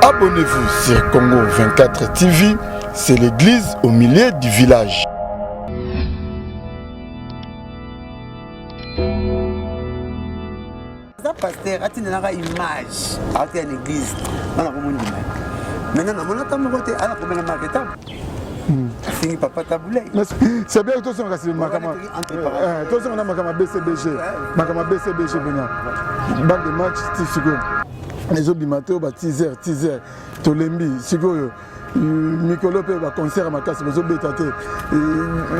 Abonnez-vous sur Congo 24 TV, c'est l'église au milieu du village. Pasteur, a une image à l'église. Maintenant, c'est bien que tous on a BCBG, bac de match, les autres bimateurs, teaser, Tolembi, Sigo, Mikolope, concert à ma casse, les autres bétatés,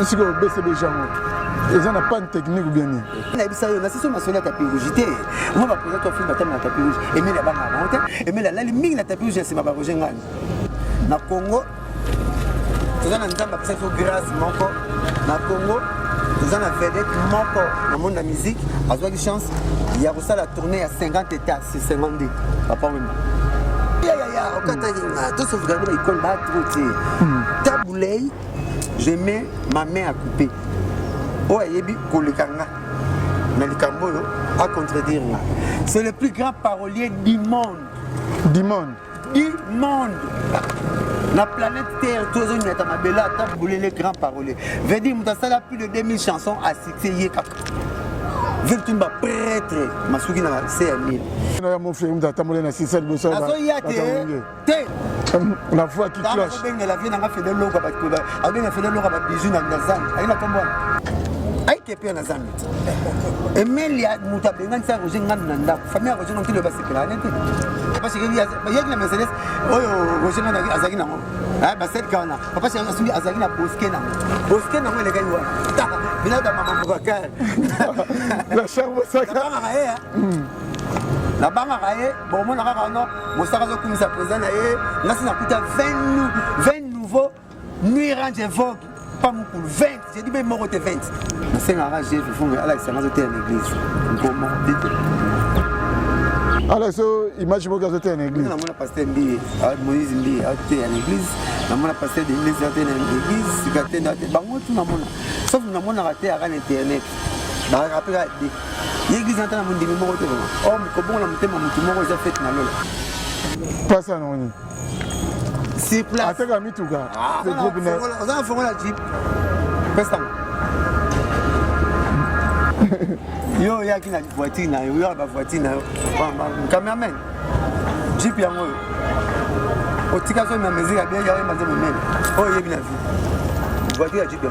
Sigo, BCBG. Ils n'ont pas de technique ou bien. On a vu ça, on a sur ma soeur tapis rouge. On va présenter un film à tapis rouge. Et mais la banque à monter. Et mais la limite la tapis rouge, c'est ma barre rouge. Na Congo, nous avons un exemple qui s'appelle grâce Moko. Na Congo, nous avons un vedette Moko dans le monde de la musique. À une chance, il y a aussi la tournée à 50 états, c'est 52. Papa même. Au Katagina, tout ce que vous regardez, il colle pas trop. Taboulay, je mets ma main à couper. Oh, à contredire. C'est le plus grand parolier du monde. Du monde. Du monde. La planète Terre, tous les gens qui les grands paroliers. Veut dire que ça plus de 2000 chansons à citer. Vertumba prêtre, Masuki na CMI. Mon frère, nous attendons la Cicel Bossa. La voix qui cloche. La vie n'a fait de l'eau, avec fait de l'eau avec bijou dans Nazan. Aïe la combo. Aïe qui est bien Nazan. Et mais il y a Moutabengan, ça rougit Nanda. Famille a rougit non plus le bassin. Parce qu'il y a une Mercedes, oh, rougit Nanda Azagina. Ah, bah c'est le cas là. Papa, c'est un Azagina Boskena. Boskena, les gars. La chambre sacrée. La banque a raillé, bon, mon argent, mon salaire comme ça présent, là, c'est un 20 nouveaux nuiranges et vogues. Pas mon coup, 20. J'ai dit, mais moi, j'étais 20. C'est un rage, je fais à l'extérieur de l'église. Alors, imagine que vous êtes en église. On a passé un billet, Moïse Mbi, à l'église. On a passé des églises à l'église. Sauf que nous avons raté à Internet. L'église est en train de me dire oh, mais comment on a monté mon tour, j'ai fait ma loi. Pas ça, non. C'est place. Attends, à Mitouga. C'est groupe. On a fait la Jeep. Pestan. Yo, il y a qui a une voiture, il y a une voiture, un cameraman. Jeep, il y a un. Au Tikaso, il y a une maison, il y a une maison. Oh, il y a une voiture, Jeep.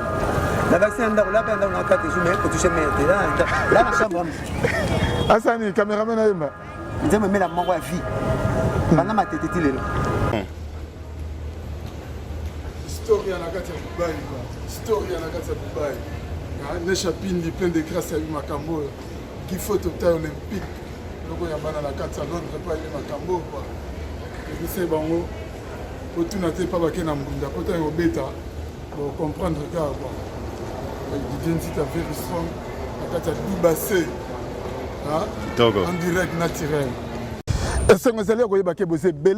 La vaccine là, on a 4 jours, mais pour toucher mes là, la chambre. Ah, ça, ni caméraman à Emma. Je me mets la main à vie. Pendant ma tête, il est là. Story à la carte à Dubaï. Story à la carte à Dubaï. Les chapines, plein de grâce à Makambo. Qui faut total olympique. Donc, il y a la carte à Londres, pas Makambo. Et c'est bon. Pour tout n'attendre pas qu'il y ait un monde. Pour tout bêta. Pour comprendre le cas. L'identité est very strong. La carte à Dubaï. En direct naturel. Et vous allez voir que vous avez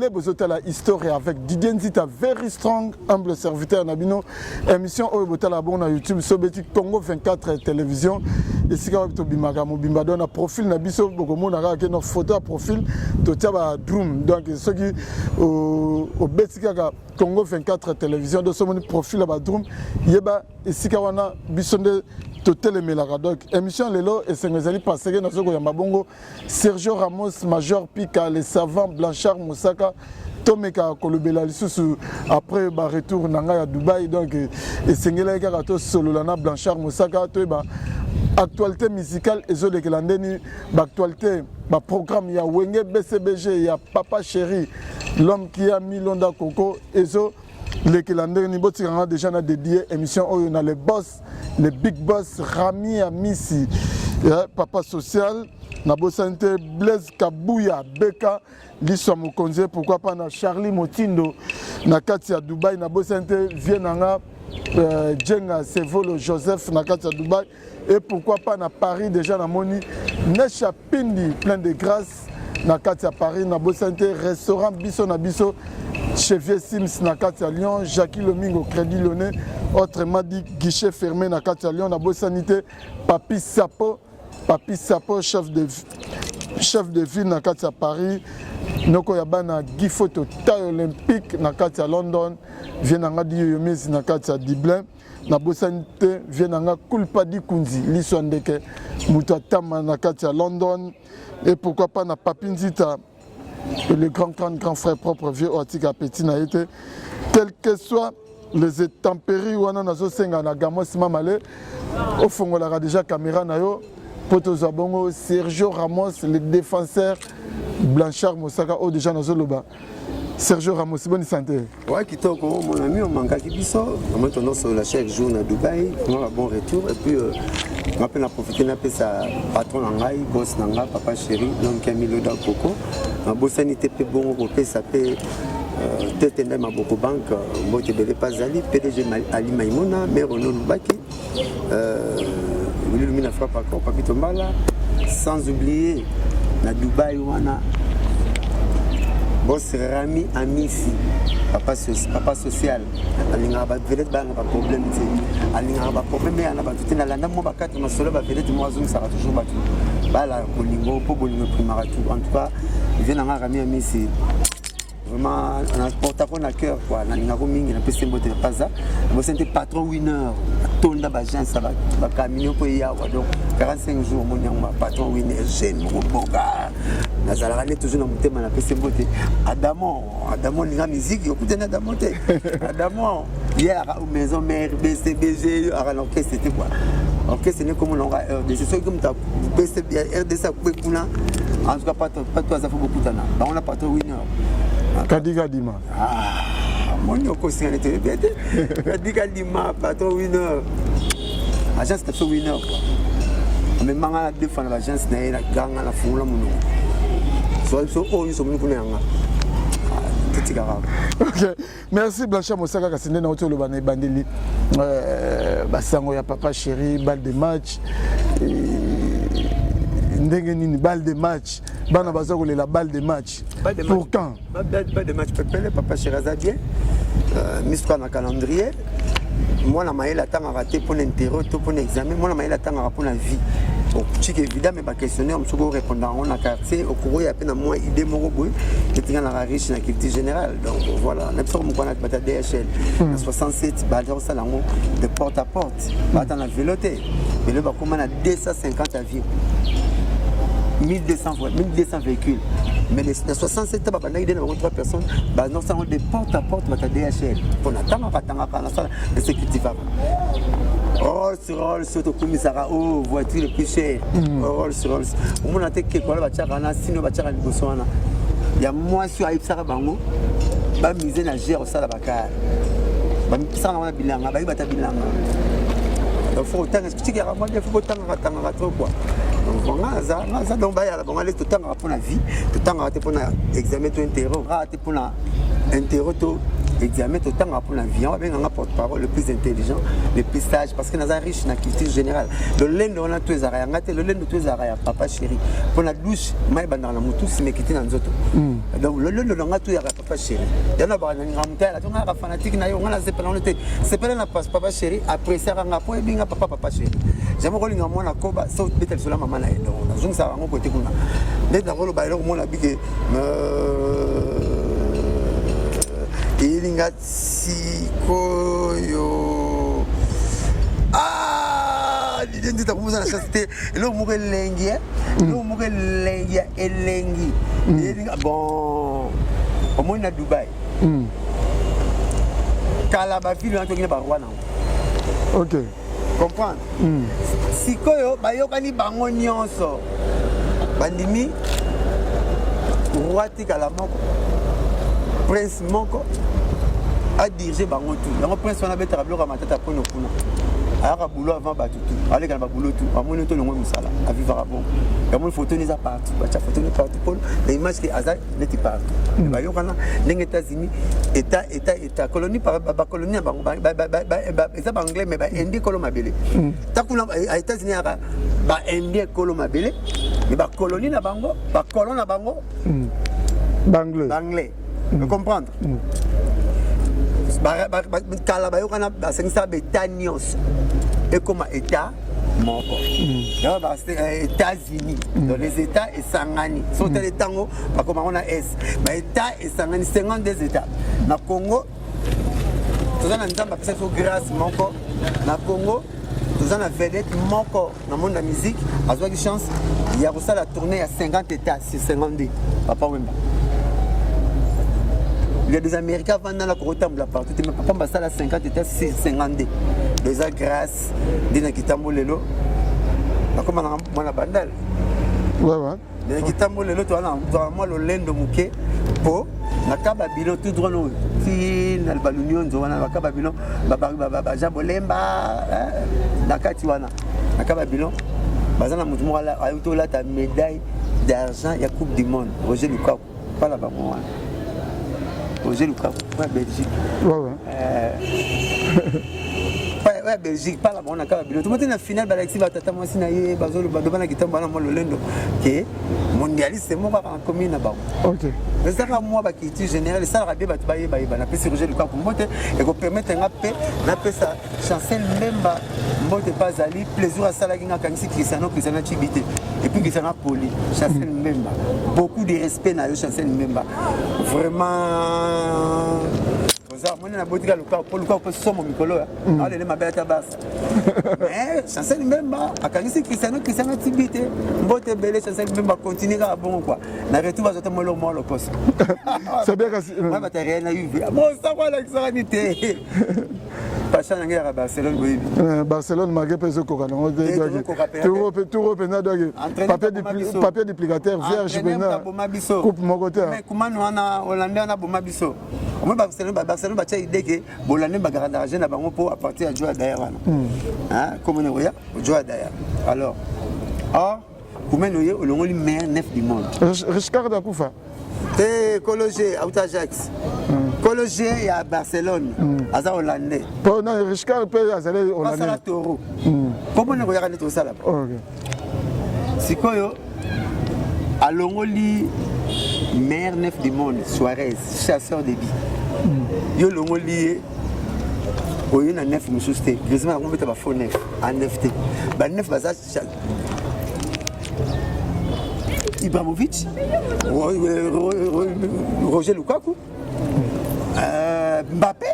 la histoire avec Didier Nzita, very strong, humble serviteur Nabino. Émission où vous avez la YouTube, Sobeti Congo 24 télévision. Et si vous avez un profil, vous avez une photo à profil, vous avez un drum. Donc, ceux qui au Congo 24 télévision, de ce profil à drum, il y a ici qu'on a bisonné total melaka. Donc émission lelo et c'est ngezali passé na soko ya mabongo Sergio Ramos, Major Pika, les savants Blanchard Moussaka Tomeka kolobela lisusu après ba retour nanga à Dubaï. Donc et sengela ka to solo lana Blanchard Moussaka to ba actualité musicale et zo de kelandeni ba actualité ba programme ya Wenge BCBG ya Papa Chéri l'homme qui a mis l'onda coco et zo les calendriers niveau tirant déjà na dédié émission où on a les boss, les big boss Rami Amissi, Papa Social, Nabo Santé, Blaise Kabouya, Beka, Lissou Mokonze, pourquoi pas na Charlie Motindo, na Katia Dubaï, Nabo Santé, Vienanga, Djenga Sevolo Joseph, na Katia Dubaï, et pourquoi pas na Paris déjà na Moni, Nesha Pindi, plein de grâce, na Katia Paris, Nabo Santé, restaurant Bisso na Bisso. Chevier Sims na Katia Lyon, Jackie Lomingo Crédit Lyonnais, autrement dit guichet fermé na Katia Lyon, na Sanité, Papi Sapo, chef de chef de ville na kati ya Paris noko ya bana Guy Photo taille olympique na kati ya London vient nanga di Yomis na kati ya Dublin na bosanité vient nanga Kulpa di Kunzi liso ndeke mutu atama na kati ya London et pourquoi pas na Papinzita le grand frère propre vieux Oatika Petit na été quel que soit les intempéries wana nazo senga na Gamos Mamale au fongolaka déjà caméra na yo poto zabongo Sergio Ramos le défenseur Blanchard Mosaka o déjà nazo loba Sergio Ramos bonne santé. Ouais kitoko mon ami on manque kibiso moi ton sur la chaque jour na Dubaï on a bon retour et puis m'appelle à profiter na pesa patron ngai boss nanga papa chéri donc Camilo da Coco ma bossanité pe bon ko pesa pe tête na Maboko Bank mbote bele pazali PDG Ali Maimona maire Ono Lubaki Lumina frappe encore Papito Mbala sans oublier na Dubaï wana boss Rami Amisi papa social alinga ba vedette ba na problème te alinga ba problème ya na ba tutena landa mo ba quatre masolo ba vedette mo azung sera toujours batu bala kolingo po bolingo primara tout en tout cas vient na Rami Amisi vraiment on porte à cœur quoi na ninga ko mingi na pese mbote pas ça mo sente patron winner tonda ba gens ça ba camino ko ya wa donc 45 jours mon nyama patron winner jeune mo boka na zalaka ne toujours na mutema na pese mbote Adamo ninga musique okutena Adamo te Adamo hier à maison mère BCBG à l'orchestre c'était quoi orchestre n'est comme on RDC c'est comme ta RDC kuna en tout cas pas toi ça faut beaucoup tana on a patron winner Kadiga Dima. Mon yoko c'est un télé. Kadiga Dima, patron winner. Agence de winner. Mais manga défendre l'agence na la ganga la fula muno. So on so muno kunanga. OK. Merci Blanchard Mosaka Kasinde na hôtel Lobane Bandeli. Basango ya papa chéri, balle de match. Ndenge nini balle de match. Bana bazako la balle de match. Pour quand? Balle de match papa Cherazadien. Mistra na calendrier. Moi la maïla tanga raté pour l'interro, pour l'examen. Moi la maïla tanga pour la vie. Bon, chic évidemment mais questionnaire on se répondre on a quartier au courant il y a peine moins idée moro boy qui était dans la riche dans l'activité générale. Donc voilà, même si on connaît pas DHL. En 67 bador ça de porte à porte. Pas dans la véloté. Mais le comment on a 250 avions. 1200 véhicules. Mais les 67 ans, il y a 3 personnes, nous sommes de porte à porte avec DHL. Pour attendre la sécurité. Rolls, surtout commissariat, voiture le plus cher. Rolls. On a été que quoi, sinon, il y a moins sur Aïpsara Bango, il mise na gère au Salabaka. Il y a bilan, il faut autant expliquer à moi, il faut autant attendre quoi. Donc on aller tout le temps pour la vie, tout le temps pour l'examen tout interro, pour l'interro tout examen tout le temps pour la vie. On va bien un porte-parole le plus intelligent, le plus sage parce que nous sommes riches dans la culture générale. Le lait on a tous les arrêts, le lait de tous les arrêts, papa chéri. Pour la douche, moi dans la moto, c'est me quitter dans autres. Donc le lait on a tous les arrêts, papa chéri. Il y en a pas un grand tel, on a fanatique, on a c'est pas la passe papa chéri. Après ça on a point bien papa chéri. J'aime beaucoup les gamins na koba, sauf peut-être sur la maman là. Donc ça va mon côté kuna. Dès la rôle bailo mon habit que ilinga sikoyo l'idée de commencer à la chasteté le mourir lengi elengi bon au moins à Dubaï Kalaba ville on est barwana OK comprendre sikoyo bayokani bango nyonso bandimi roi tikala moko prince moko a dirigé bango tout yango prince wana betaka biloko ya matata mpo nokuna ayaka boulot avant bato tout alekana baboulot tout amoni to longo mosala avivaka bongo yamoni photo neza partout batya photo ne partout mpo na image ke aza neti partout bayokana ndenge états-unis état colonie bacolonie ya bango eza baanglais mais baindien kolo mabele takuna états-unis yaka baindien kolo mabele mais bacolonie na bango bacolon na bango banglais vous comprendre kala bayokana basengisa baétat nyonso ekoma état moko États-Unis dans les États et Sangani sont les tango comme on a S mais États et Sangani 52 États na Congo tout ça nzamba pesa so grâce moko na Congo tout ça na vedette moko dans monde de la musique azwa qui chance il y a ça la tournée à 50 États sur 52 papa Wemba. Il y a des Américains qui la Corotambla partout, mais papa ça la 50 États sur 52 déjà grâce dina kitambo lelo comme on a bandal dina kitambo lelo to ana moi le lendo muke po nakaba bilo tout droit no ti na balunion zo wana nakaba bilo baba jabolemba nakati wana nakaba bilo bazana mutu mo ala auto la ta médaille d'argent ya coupe du monde Roger Lukaku pas là-bas moi Roger Lukaku ouais Belgique ouais Belgique pas là-bas on a quand même tout le monde na finale Alexis batata moi sinaye bazolo badobana kitambo na mo lolendo que mondialiste mo ba en commune na ba OK mais ça va moi ba qui général ça rabé ba baye na pesi Roger Lukaku mbote et ko permettre ngape na pesa chancel memba mbote pas ali plaisir à sala kinga kanisi Cristiano Chibité et puis Cristiano Poli chancel memba beaucoup de respect na yo chancel memba vraiment moi na botika luka pour somo mikolo allez ma belle tabas mais chancel memba akangisi Cristiano Chibité mbote belé chancel memba continuer à bon quoi na retour va zote molo poste c'est bien que moi matériel na UV bon ça va l'extranité Pacha à Barcelone Barcelone marqué peso coca non tout repena papier duplicateur vierge pena coupe mon côté mais comment nous on hollandais on a bomabiso moi Barcelone ba tia idée que bolane ba garder argent na bango pour à partir à jouer d'ailleurs hein comme on voit jouer d'ailleurs alors comment nous on le meilleur neuf du monde Richard Akoufa te Cologé à Ajax Cologé à Barcelone à hollandais pour non Richard peut aller hollandais à Toro comment on regarde tout ça là OK sikoyo à Longoli meilleur neuf du monde Suarez chasseur de billes yo Longoli oyo na neuf mususte Griezmann on peut ba faux neuf en neuf ba neuf baza Ibrahimovic, Roger Lukaku, Mbappé,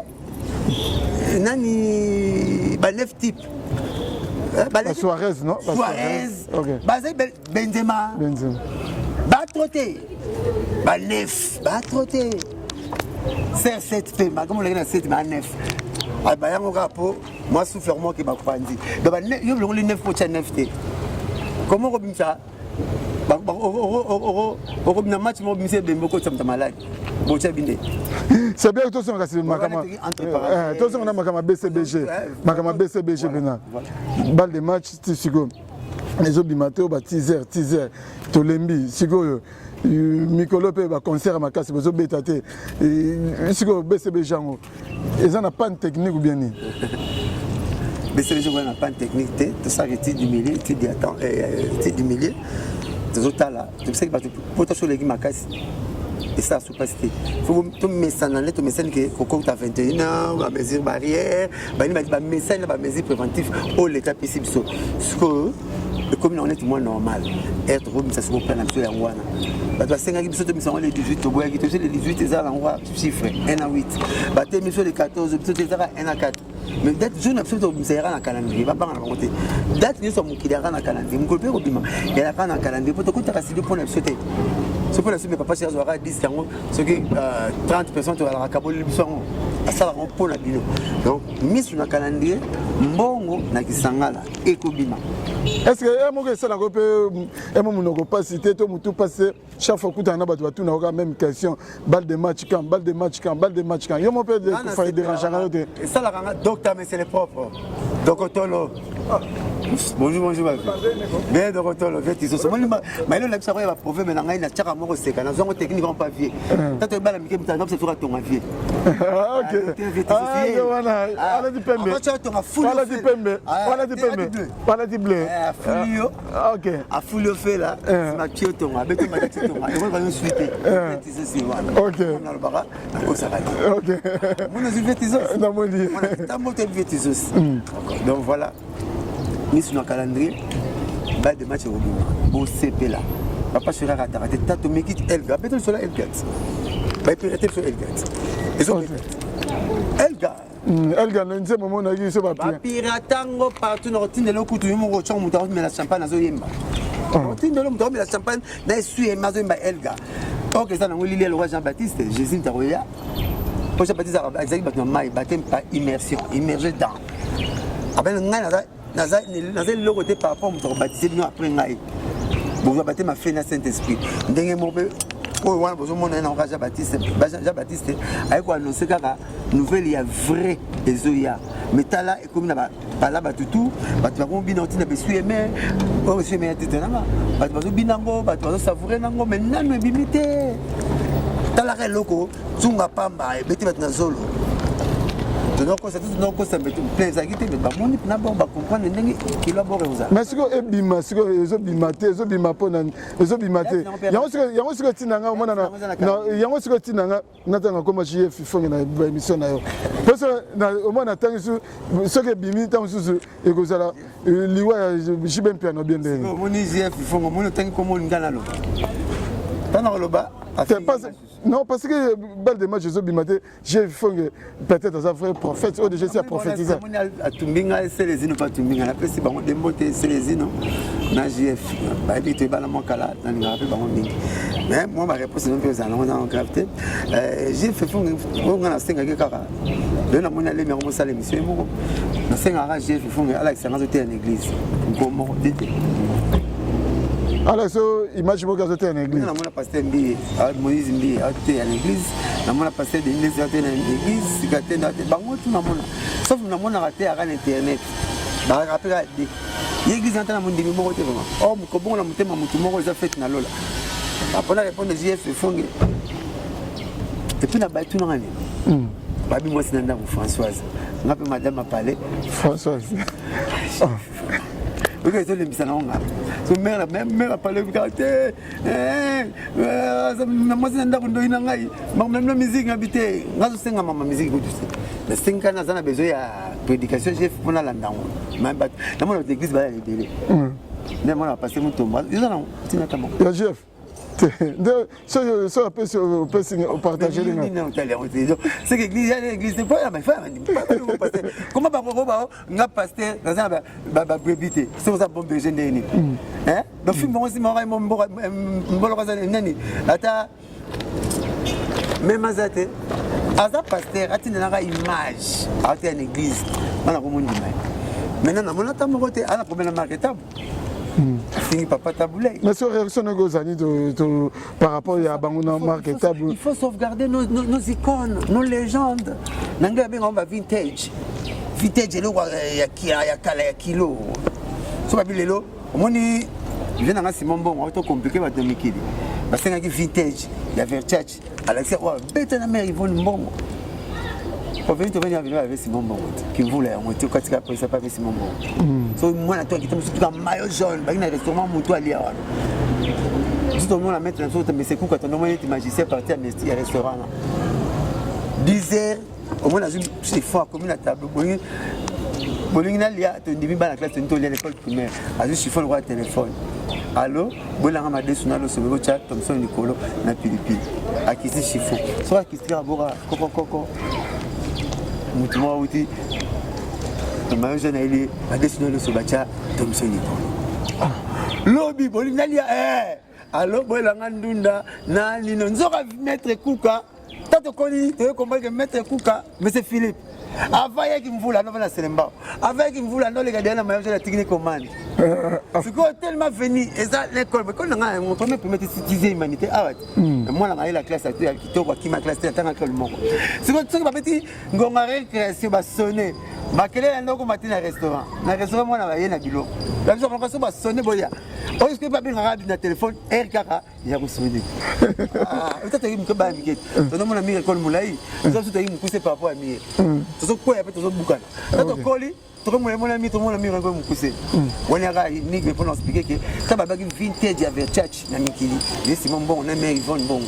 Nani, neuf types. Suarez, non? Suarez, Benzema, Batroté, neuf, Batroté, CR7P, comment on l'a dit, 7 neuf. Bayango Rapo, moi souffle moi qui m'a pris. Donc, il y a le neuf pour neuf. Comment on dit ça? au match mo bimse bembo ko tsamta malade bocha binde c'est bien que tous on kasi makama tous on a makama BCBG bena balle de match sigo les autres bimato ba teaser tolembi sigo mikolo pe ba concert makasi bozo betate sigo BCBG ngo ils en a pas une technique ou bien ni BCBG n'a pas une technique tout ça retire du milieu du milieu des autres là tu sais que pour toi sur les makasi et ça sous-passer faut tout message tout message que coco ta 21 ans la mesure barrière ba message ba mesure préventif au l'état possible ce que comme on est tout moins normal être comme ça se reprend un peu en wana ba to 5 qui sont les 18 to boya qui te les 18 et ça l'envoie chiffre 1 à 8 ba te mission les 14 et ça 1 à 4 mais date jeune absolument on sera dans calendrier va pas en monter date nous sommes qui dans calendrier mon copain obima il y a pas dans calendrier pour te coûter assez pour la sauter ce pour la sauter papa cher aura 10 ce que 30 personnes tu vas la cabole sont à ça on pour la bino donc mise sur le calendrier mbongo na kisangala ekobima est-ce que moi que ça na ko pe mo monoko pas citer to mutu passer chaque fois kuta na bato tout na même question balle de match quand yo mo peut faire déranger et ça la docteur mais c'est le propre Dokotolo bonjour bien Dokotolo vetiso mais là ça va prouver mais na tchaka moko seka na zongo technique en papier tato bala mike mtanga ça fera ton avier OK voilà ala di pembe ala di bleu fulio OK a fulio fait là ma kioto avec ma kioto on va nous suiter vetiso si voilà OK on a le bara ko ça va OK on a vetiso na moni on a moto vetiso donc voilà sur le calendrier, bah de match au beau CP là. Papa sera raté. Tato meki Elga, peut-être sur la Elga. Bah peut-être sur Elga. Et ça Elga. Elga non c'est moment na giso ba bien. Piratango partout no tinde lo kutu yo mo chong muta mais la champagne na zo yemba. Tinde lo muta mais la champagne na su e mazo yemba Elga. OK ça na ngoli le roi Jean-Baptiste, Jésus Taroya. Pour Jean-Baptiste exact battement mai baptême par immersion, immergé dans. Après ngana naza le côté par rapport au baptisé nous après ngai. Vous baptême ma fait na Saint-Esprit. Ndenge mo be oh wana bozo mona na Jean-Baptiste ay ko annoncer kaka nouvelle ya vrai ezoya metala e comme na bala batutu batu ba kombina otina besu aimer o besu aimer titana batu bazo binango batu bazo savourer nango mais nanu ebimité tala ka loko tsunga pamba e beti batu na zolo donc ça tout non ça me plaît ça qui te ba moni na bon ba comprendre ndenge kilo bo reuza mais siko ebima siko ezobima pona ezobimate yango siko tinanga mona na yango siko tinanga natanga koma JF fonge na émission na yo parce que na mona tangi su soke bimi tangi su ekozala liwa ya jibem piano bien ndenge moni JF fonge moni tangi komo ngana lo tana loba non, parce que belle de match, j'ai fait peut-être un vrai prophète, ou déjà c'est prophétisé. Tumbinga c'est les ino pas tumbinga, la peste bango dembote c'est les ino na JF. Ba bité bala mokala na ngape bango mingi. Mais moi ma réponse non plus en on gravité. J'ai fait fond on na senga ke kaka. Le na mona le me sala émission mo. Na senga ra JF fond ala excellence de en église. Comment dite. Alors, imagine que vous êtes en église. Je suis pasteur Mbi, Moïse Mbi, en église. Je suis pasteur de l'église, en église. Sauf que je suis raté à Internet. Je suis rappelé à l'église, je suis en église. Oh, je suis en église, je suis en église. Après, je réponds à JF, et puis, je suis en église. Babi moi c'est Nanda Françoise. Je m'appelle madame a parlé. Françoise. Oui, c'est le misana onga. So mère a parlé de caractère. Moi c'est Nanda Kondo inangai. Même la musique habité. Ngazo senga mama musique ko tu sais. Mais 5 ans ça a besoin de prédication chef pour la landango. Mais ba na mo l'église ba libéré. Ne mo na passer mon tomba. Ils ont tinatamo. Ya chef. Ça peut partager les noms. C'est que l'église n'est pas mais comment on pasteur dans un brébité c'est ça bon berger ndeni hein donc film moi aussi mon nani ata même azate aza pasteur atina na image ata en église bana ko mundi mai maintenant na mona tamo côté ana problème marketable. Papa taboulé. Mais sur réaction par rapport à Bangona marketable. Il faut sauvegarder nos icônes, nos légendes. Nanga bien on va vintage. Vintage le ya kala ya kilo. So ba bilelo, omoni je viens na Simon Bon, auto compliqué ba domikili. Ba senga ki vintage, ya Versace. Alexia wa beta na mère Yvonne Mbongo. Pour venir avec Simon Bon, qui voulait on était katika pesa pas avec Simon Bon. So moi na toi qui t'aime surtout maillot jaune, ba ina restaurant mutu ali awa. Tout le monde la mettre dans son mais c'est quoi quand on moyen de magicien partir à restaurant. 10 heures au moins c'est fort comme une table. Bolingna lia to ndibi ba la classe to l'école primaire. Azu chiffon le téléphone. Allô, bolanga ma desuna so be chat Thomson Nicolo na pilipili. Akisi chiffon. So akisi abora koko. Mutumo uti mayo jeune ele adesina le sobacha Thomson Nicolo. Lobby bolingna lia allo bolanga ndunda na lino nzoka mettre kuka tato koni te combattre mettre kuka monsieur Philippe avec qui me voulait non la Selemba avec qui me voulait non les gars na mayo la technique commande c'est quoi tellement venu et ça l'école mais quand on a mon premier citizen humanité moi là la classe qui toi qui ma classe tant que le monde c'est quoi tout petit ngonga récréation ba sonner ba kele ndoko matin restaurant moi na ba na bilo la biso ko ba sonner boya o est-ce que pas bien arabe na téléphone RKK ya ko sonner peut-être que me ba miket to mon ami école moulay ça tout est poussé par rapport à mi to quoi après to bukana to koli to mon ami ko me pousser on a ni pour nous expliquer que ça ba vintage ya Versace na mikili et Simon Bon na mais Yvonne Bon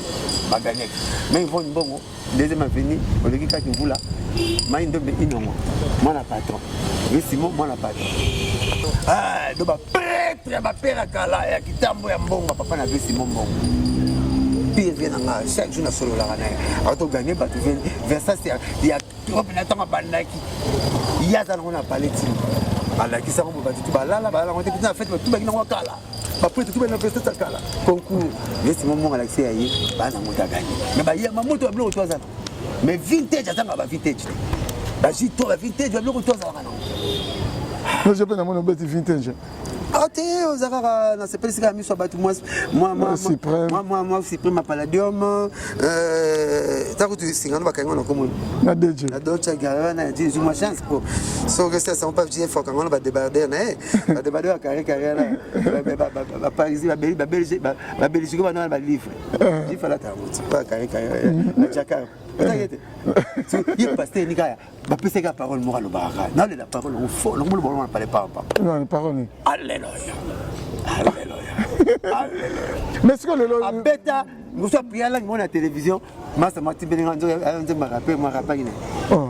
baganek mais Yvonne Bon deuxième avenue au lieu que tu voula maïndo be inongo moi la patron et Simon moi la patron Ah, donc prêtre, ma père kala ya kitambo ya mbongo papa na vesi mbongo. Pire vient en chaque jour na solo la rana. Auto gagner ba tu vers ça c'est il y a trop na tanga bandaki. Il y a ça on a parlé de ala qui ça on va tout balala balala on était na fête tout ba na kala. Ba prêtre tout ba na fête kala. Concours vesi mbongo Alexis ayi ba na mota gagner. Mais ba ya mamoto blo to za. Mais vintage atanga ba vintage. Ba jito ba vintage ba blo to za kana. Moi j'ai pas mon bête vintage. Ah t'es aux arara dans ces pays là mis soit battu moi Supreme Palladium t'as que tu singano ba kango na komo na DJ na Dolce Gabbana dis moi chance pour so que ça on pas dire faut kango ba débarder na ba débarder à carré ba Paris ba Belgique ba na ba livre il fallait pas carré na Dakar peut-être il pasteur ni gars ba pesa ka parole morale ba na la parole au fond le monde ne parle pas non la parole alléluia alléluia mais est-ce que le abeta nous sommes prier là mon la télévision massa mati beninga nzo ma rappel ni oh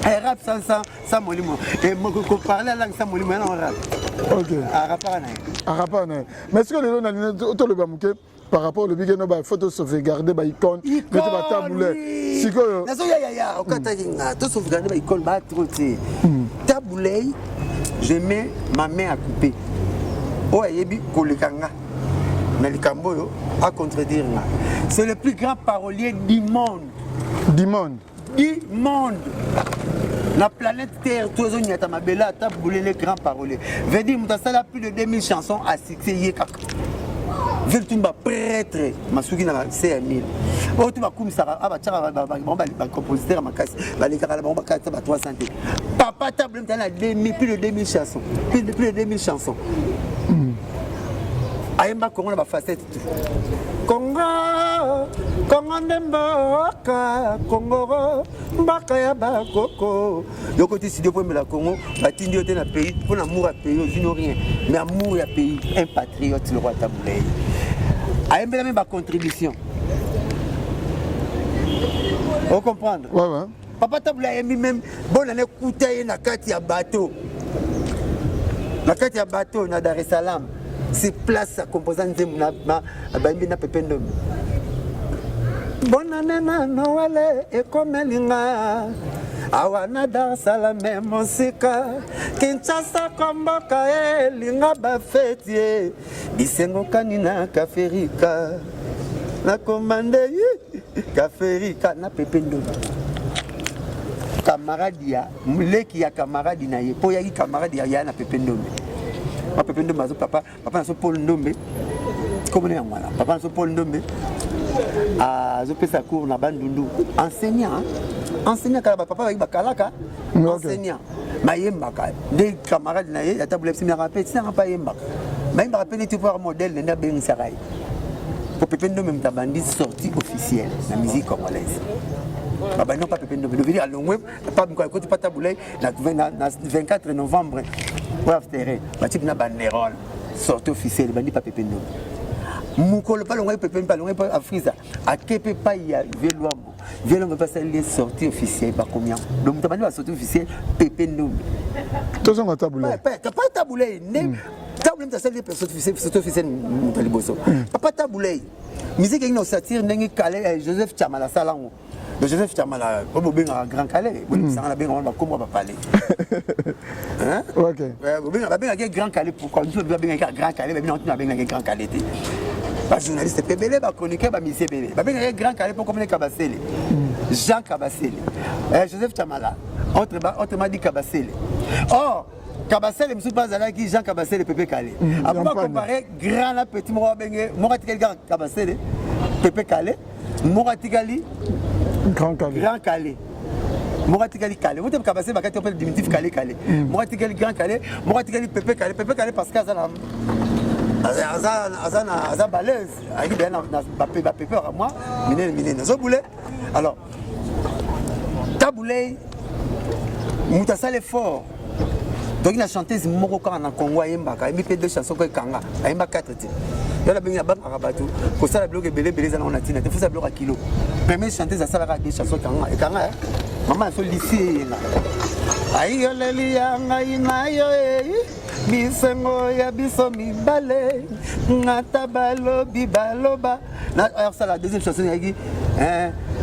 rap sans molimo et ko parler langue sans molimo na rap OK arapa na mais est-ce que le na to le bamuke par rapport au big no ba photo sauvegarder ba icône mettre ba taboulet siko nazo ya okata kinga to sauvegarder ba icône ba troté taboulet je mets ma main à couper oh yebi kolekanga na likambo à contredire c'est le plus grand parolier du monde la planète Terre tous les nyata mabela taboulet les grands paroliers veut dire mutasala plus de 2000 chansons à succès yekaka Veltumba prêtre masuki na C1000 otu bakumisaka abachaka ba compositeur makasi balekaka la bomba 4 ba 300 papa table mtana plus de 2000 chansons plus de 2000 chansons ayemba Congo na ba facette tout Congo ndemboka Congo mbaka ya bakoko yoko ti studio pour la Congo batindi yote na pays pour l'amour à pays aux rien mais amour ya pays un patriote le roi Taboulay ayemba même ba contribution on comprendre ouais papa Taboulay ayembi même bonne année koutaye na kati ya bateau na Dar es Salaam c'est place à composant na bayembi na pependo bonne année na Noël et comme linga awana Dar es Salaam mosika Kinshasa komboka linga ba fête bisengo kanina kaferika na commande kaferika na pependo camarade ya muleki ya camarade na ye po ya ki camarade ya na pependo ma pependo mazo papa na so Paul Ndombe comme ne ngwana papa na so Paul Ndombe a zo pesa cours na bandundu enseignant kala papa ba kalaka enseignant mayembaka des camarades na ye atabule psi mi rappel ça pas yembaka mayemba rappel tu pour modèle na ben sarai pour pependo même tabandi sortie officielle la musique congolaise baba non pas pependo le venir à Longwe pas côté pas tabule na 24 novembre pour after ba type na banderole sortie officielle bandi pas pependo mukolo pas Longwe pependo pas Longwe pas Afriza a kepe pas ya Veluambo pas ça les sorties officielles pas combien donc tabandi la sortie officielle pependo to son tabule pas tabule ne tabule ta celle des personnes officielles mutaliboso papa tabule musique ino satire ndenge kale Joseph Chamala salango le Joseph Chamala comme bien grand calais ça on a bien on va comment va parler hein OK bien grand calais pourquoi nous bien grand calais mais on a bien grand calais ba journaliste pebele ba chroniqueur ba monsieur bele ba bien grand calais pour comme Kabasele Jean Kabasele Joseph Chamala autrement dit Kabasele oh Kabasele monsieur pas là qui Jean Kabasele Pépé Calais après comparer grand la petit moi bengue moi quel grand Kabasele Pépé Calais moi tigali Grand Calais. Moratikali Calais. Vous avez Kabasele bakati on peut diminutif Calais. Moratikali Grand Calais, Moratikali Pépé Calais parce que ça balèze. Aïe bien na Pépé à moi, mine zo boulé. Alors Taboulé mutasale fort. Donc il a chanté Moroka en Congo Yembaka, il m'a fait deux chansons que Kanga, il m'a 4 titres. Il a bien à Rabatou, pour ça la blogue belé dans la tina, il faut ça bloque à kilo. Premier chanter ça la des chansons Kanga et Kanga. Maman so lycée là. Aïe lelia ngai na yo bisengo ya biso mibale ngata balobi baloba. Alors ça la deuxième chanson yaki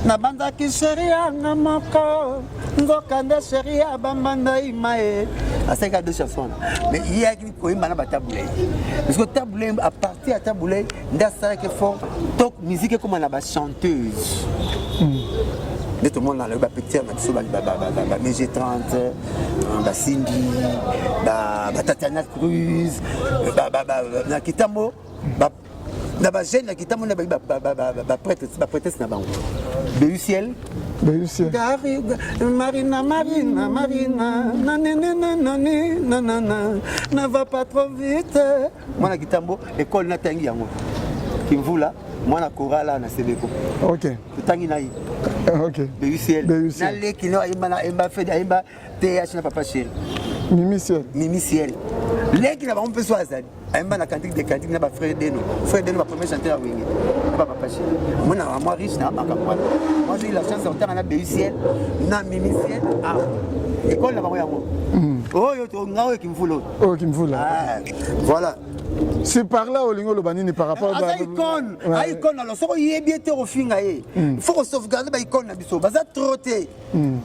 nabanzaki sheria nga moko nzokanda sheria bambanda imae. C'est deux chansons. Mais il y a qui koyimba na bataboulé. Parce que taboulé à partir à taboulé ndasala que fort donc musique comme na ba chanteuse. De tout le monde là le petit na biso ba MG30 ba Cindy ba Tatiana Cruz na Kitambo na ba jeune na Kitambo na ba prêtresse na bango. Ciel Marina, ne va pas trop vite. Moi, la Kitambo, école n'a tangi yango. Qui me voit là, moi, la chorale na Sebeko. Ok. Tangi naï. Ok. Ciel. Na le qui n'a pas fait d'Aïba, TH n'a pas passé. Mimi Ciel. Les qui n'a pas un peu soisé. Aïba na cantique de cantique n'a pas frère Deno. Frère Deno va premier chanter à Wingi. Pas passé. Moi riche na makamwa. Moi j'ai eu la chance de entrer à la Ciel, na Mimi Ciel. Ah. École là ba yango. Oh yo to ngawe qui me fout l'autre. Oh qui me fout là. Voilà. C'est par là au lingo le banini par rapport à icône. À icône alors soko yebiete rofinga ye. Faut sauvegarder ba icône na biso. Baza trotter.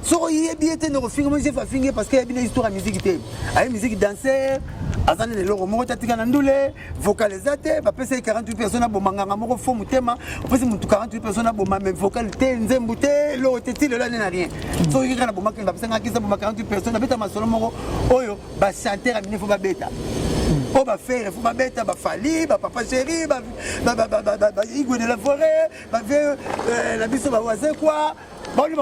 Soko yebiete no rofinga moi j'ai fait finir parce qu'il y a une histoire à musique té. À musique danser. Azana le loro moko tatika na ndule vocalisate ba pesa 48 personnes bomanga moko fo mutema opesi mutu 48 personnes bomama même vocalité nzembu te lo teti le lane na rien so yika na bomaka ba pesa ngaki sa bomaka 48 personnes beta masolo moko oyo ba chanter amine fo ba beta o ba faire fo ba beta ba fali ba papa chéri ba igwe de la forêt ba la biso ba waze quoi. Bon, il y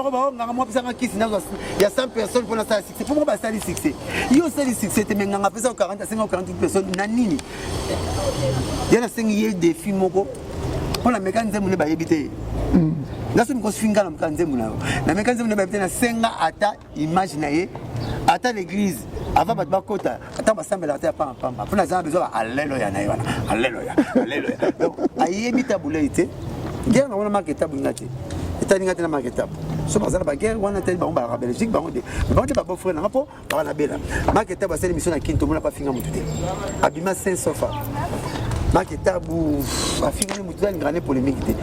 a 100 personnes pour la salle succès. Pour moi, ça a succès. Il y a un succès, mais il y a 48 personnes. Il y a 5 défis. Pour la mécanisme, on est habité. Là, c'est une grosse finga dans le mécanisme. La mécanisme, on est habité dans 5 ans à imaginer, à l'église. Avant de battre côté, attends, ça me l'a fait pas. Pour la zone, besoin alléluia, alléluia, alléluia. Donc, aïe, mi taboulé été. Guerre, on a marqué taboulé. Italinga tena marketable so bazala ba guerre wana teli bango ba Belgique bango de ba frère na po ba na bela marketable c'est l'émission na Kinto mona pas finga mututé abima 500 fois marketable a finga mututé une grande polémique té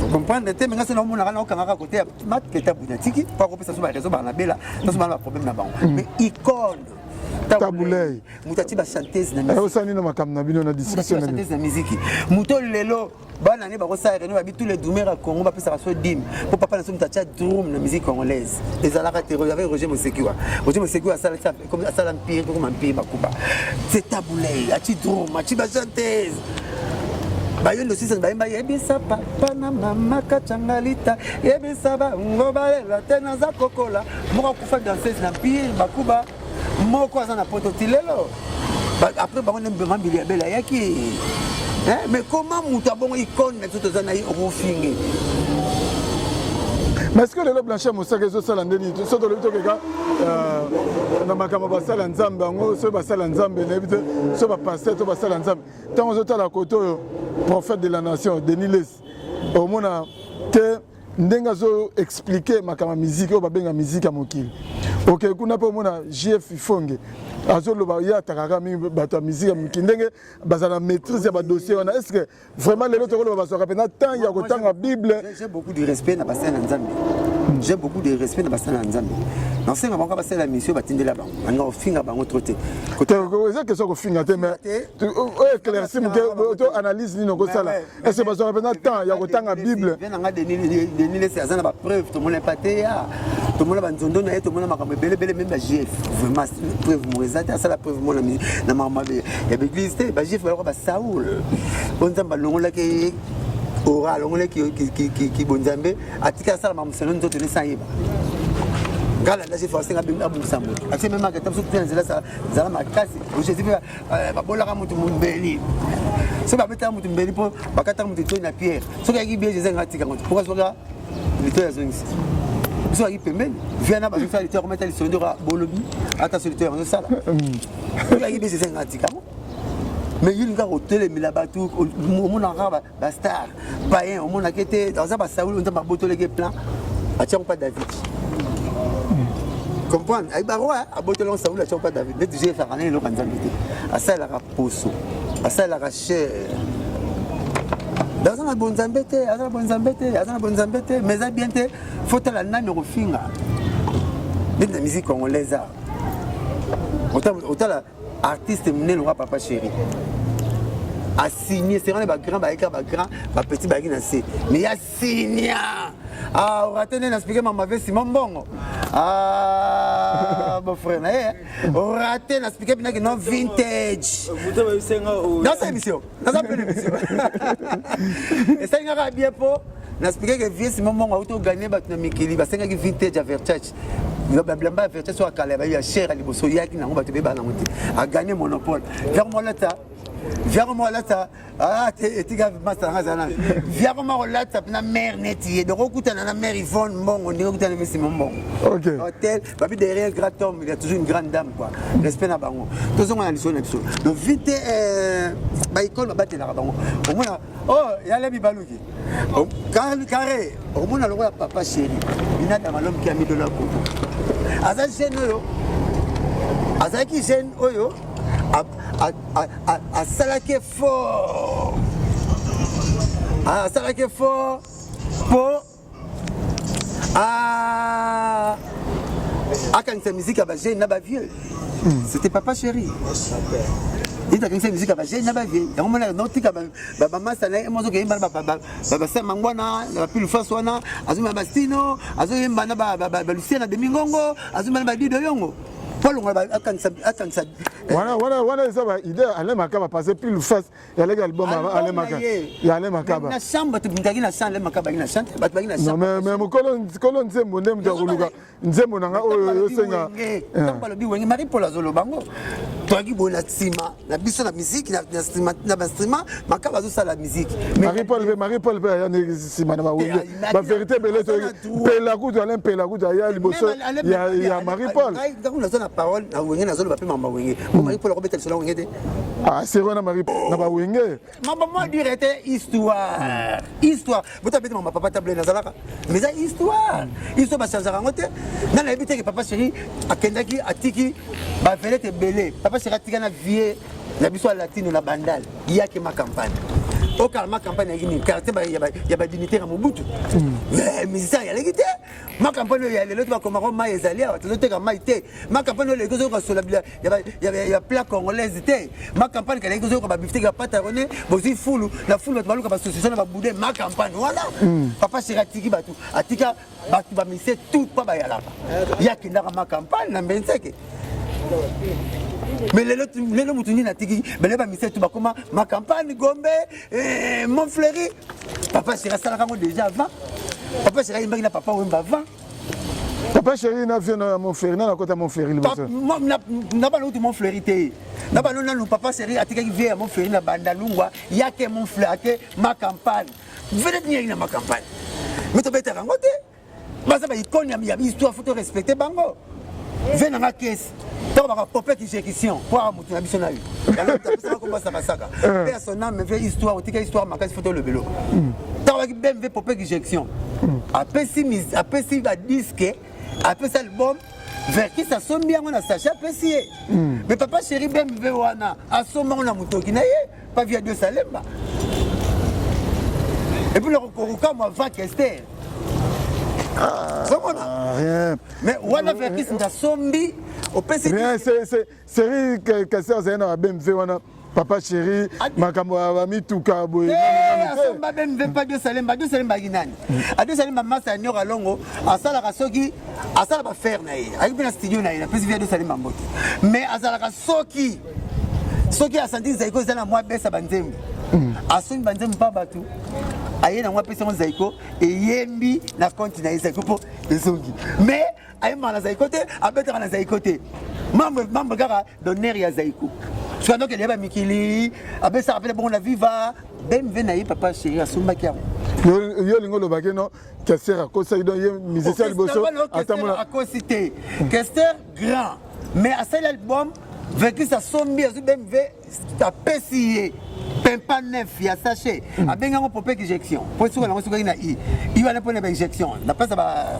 comprendre té mais ngasa na mona kana okanga côté marketable na tiki pas ko pesa so ba raison ba na bela so ba problème na bango mais icône Taboulé mutati ba chanteuse na musique osani na makam na bino na discussion na chanteuse na musique muto lelo bana ne ba ko sa reno ba bitu les doumera Congo ba pesa so dim pour papa na so mutacha drum na musique congolaise les alaka terror avec Roger Mosekiwa a ça comme ça l'empire comme empire bakuba c'est Taboulé ati drum ati ba chanteuse ba yo aussi ba yemba yebisa papa na mama kachangalita yebisa ba ngoba la tena za kokola moko kufa danseuse na empire bakuba moko azana pototilelo après bango ne mbema mbili ya bela yaki mais comment mutabongo icône tout azana yi rofinge. Mais est-ce que le Blanchet Moussa que ça l'andeni tout ça dans le to keka na makama basala nzambe ngo so basala nzambe na bite so ba pasteur to basala nzambe tant aux la koto prophète de la nation Denis Les au mona te ndenga zo expliquer makama musique o ba benga musique ya mokili. OK kuna pe mona JF Ifonge azolo ba ya takaka mi bato musique ya mokili ndenge bazana maîtrise ya ba dossier on est-ce que vraiment les autres ba so rapena tant ya ko tanga Bible. J'ai beaucoup de respect na basala nzambe. J'ai beaucoup de respect na basala nzambe. Non c'est vraiment pas la mission batindela bango. Anga ofinga bango troté. Côté c'est que ça ko finga te mais éclaircir to analyse ni no ko sala. Est-ce que ba so rapena tant ya ko tanga Bible. Denis Les azana ba preuve tout le monde pas te ya. Tout le monde ba nzondo na tout le monde makambe bele même ba JF. Vraiment preuve mo exact ça la preuve mo na mama be. Ya l'église te ba JF ba Saoul. On zamba longola ke oral longola ki bonzambe atika sala mamusano nzoto ne sayeba. Gala là j'ai forcé à bien abou sambo. Assez même que tout bien ça ça ma casse. Je dis ba bola ka mutu mbeli. So ba beta mutu mbeli po bakata mutu to na pierre. So ka gibi je zenga tika mutu. Pourquoi so ka lito ya zongi. So ka pembeni. Viens na ba faire lito remettre le sondora bolobi. Ata so lito ya sala. So ka gibi je zenga tika. Mais il y a hôtel mais là-bas tout mon arabe la star païen mon a été dans un Saoul on t'a pas botolé plan. Attends pas David. comprendre ay barwa abotelo saoula chopa David net j'ai fait rané lo kanza mité asa la raposo asa la rache dans un bon zambete asa bon zambete mais ça bien te faut la nani refinga de la musique congolaise autant la artiste mené le roi Papa Chéri a signé c'est vrai ba grand petit ba qui nassé mais il a signé ah on raté n'a expliqué maman avait Simon Bongo ah mon frère on raté n'a expliqué bien que non vintage dans cette émission dans cette émission et ça il a bien pour n'a expliqué que vieux Simon Bongo a auto gagné ba na mikili ba senga vintage à Versace blamba Versace soit Kaleba ya cher ali boso yaki na ngomba tebe ba na muti a gagné monopole Viens-moi là, ah, tu vas viens-moi là, tu as mère netier. Donc, on a la mère Yvonne, bon, on est au hôtel, mais c'est mon bon. Ok. Hôtel, papi derrière grand homme, il y a toujours une grande dame, quoi. Respect à Bango. Tout ça, on a l'histoire là-dessus. Donc, vite, bah, il colle, bah, t'es là, Bango. Au moins, oh, il y a les bibalouki. Carré, au moins, on a Papa Chéri. Il y a un homme qui a mis de la coupe. Asa jeune, Asa qui jeune, oyo. À Salake fort. À Salake fort. Pour. À quand cette musique a bagé, n'a pas vieux. C'était Papa Chéri. Il a quand cette musique a bagé, n'a pas vieux. Et on m'a noté que maman s'allait, et moi je gagne baba ça mangwana, la pile face wana, azuma bastino, azuma bana Luciana de Mingongo, azuma badi de Yongo. Voilà, ça va. Il allait makaba passer puis le face. Il allait album allait makaba. Il allait makaba. Na chambre tu bintagi na chambre makaba na chante. Non mais mon colon nzembo ndem de ruluka. Nzembo nanga o senga. Tamba lobi wengi mari pola zolo bango. Toaki bona tsima. Na biso na musique na instrument makaba zo la musique. Marie Paul ya ne sima na ba wengi. Ba vérité belé to pela ku to alain pela ku ya liboso. Ya Marie Paul. Parole na wenge na zolo ba pe mama wenge mama pour le remettre sur la wenge ah c'est vrai na Marie na ba wenge maman dire était histoire vous t'avez maman papa table na zalaka mais ça histoire ba chanzara ngote na na ebité que Papa Chéri akendaki atiki ba velete belé Papa Chéri atika na vie na biso latino na bandal yake ma campagne au karma campagne ngini quartier ba ya ba dignitaire Mobutu mais ça ya legité ma campagne ya le l'autre comme ma ezali a l'autre comme maité ma campagne le gozo ko sola ya plat congolaise té ma campagne ka gozo ko ba bifté ka pataroné bozi fulu la fulu ba luka ba association ba boudé ma campagne voilà Papa Chéri atiki batu atika batu ba mise tout pas ba ya là ya kinda ma campagne na mbenseke mais les moutounis n'atiki mais les bamisés tout comment ma campagne Gombe mon fleuri Papa Chéri ça là déjà avant Papa Chéri il m'a papa Wemba avant Papa Chéri n'a vu mon fleuri na côté mon fleuri n'a pas l'autre mon fleuri té n'a pas non Papa Chéri atiki vient mon fleuri na bandalungwa yake mon fleuri ma campagne venez venir dans ma campagne mais tu peux te rencontrer mais ça va icône il y a histoire faut respecter bango venez dans ma caisse. Tu vas popper qui exécution pour amutu na biso na yo. Alors tu vas comment ça va ça. Personne me fait histoire, ou tika histoire makasi photo le vélo. Tu vas bien popper qui exécution. Après si va disque, après ça album vers qui ça sonne bien on a Sacha apprécié. Mais Papa Chéri bien me wana a somme on a mutoki na ye, pas via de Salemba. Et puis le recours moi va Kester. Rien. Mais on a fait qui c'est sombi au PC. Rien c'est série Kester c'est un BMW wana Papa Chéri makambo wa mituka boye. Asomba BMW pas de Salemba ginani. A de Salemba massa nyora longo asala ka soki asala ba faire na ye. Ayi na studio na ye na pesi via de Salemba mbote. Mais asala ka soki asandi zaiko zana mwa besa banzembe. Asoni banzembe pa batu. Aye na mwa pesa mo zaiko e yembi na compte na zaiko po ezongi mais aye mala zaiko te abetaka na zaiko te membre gara donner ya zaiko soit donc il y a mikili abesa rappelle bon la viva ben venayi Papa Chéri asomba kiamo yo lingo lo bakeno Kester akosa ido ye musicien liboso atamona akosité Kester grand mais à cet album vécu sa sombi azu BMW ta pesier pempa neuf ya sachet abenga ngo pompe injection po suka na suka ina i va na pone ba injection na pesa ba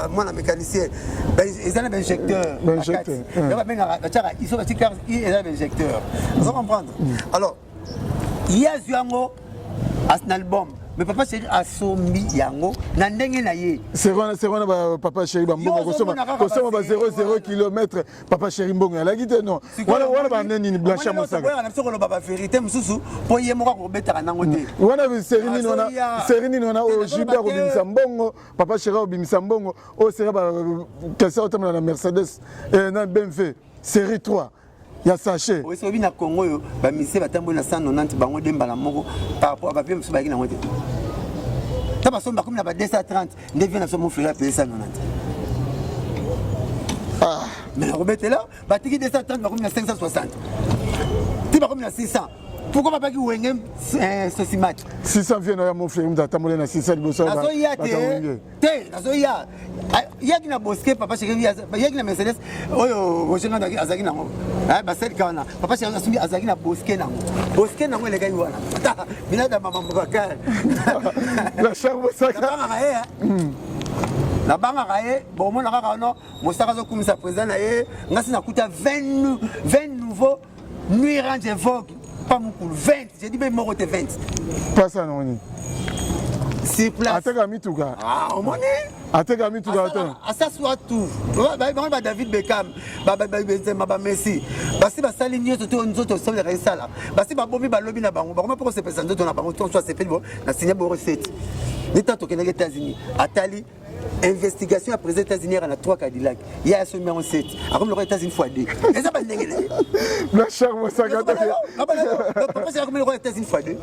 moi na mécanicien ils ont un injecteur ya benga ba tchaka ils sont ba tika ils ont un injecteur vous comprendre alors il y a yango as un album mais papa chéri asombi yango na ndenge na ye c'est vrai papa chéri ba mbongo kosoma ba 0 km papa chéri mbongo la guité non wana ba neni blancha mosaka wana na soko ba vérité mususu po ye moko ko betaka nango te wana serini nona o Gilbert obimisa mbongo papa chéri obimisa mbongo o sera ba kasa otamana na Mercedes na BMW série 3 ya sachet oui so bina Congo yo ba mise batambo na 190 bango dembala moko par rapport ba vie musu ba kina ngote ta ba somba comme na ba 230 ndevie na so mon frère payer 190 mais la rebête là ba tiki 230 ba comme na 560 ti ba comme na 600 pourquoi pas qui wengem ceci match 600 vient na mon frère mutatamole na 600 liboso ba nazo ya te nazo ya yaki na boske papa chéri yaki na Mercedes oyo rojenga ndaki azaki nango basel kana papa chéri asumbi azaki na boske nango le gars wana bina da mama mbaka la charme saka na banga kaye bon mona kaka no mosaka zo kumisa président na ye ngasi na kuta 20 nouveaux nuit range vogue pas beaucoup 20 j'ai dit même moko te 20 pas ça non sur place ateka mituka au moni ateka mituka ça soit tout ba David Beckham ba Messi basi basali nyoto to nzoto so le resala basi ba bombi ba lobi na bango ba ko se pesa nzoto na bango to soit c'est fait bon na signé bo recette ni tanto que les États-Unis atali investigation après les États-Unis à la 3 Cadillac il y a ce numéro 7 après les États-Unis fois 2 et ça va ndengele la charme ça gata papa c'est comme les États-Unis fois 2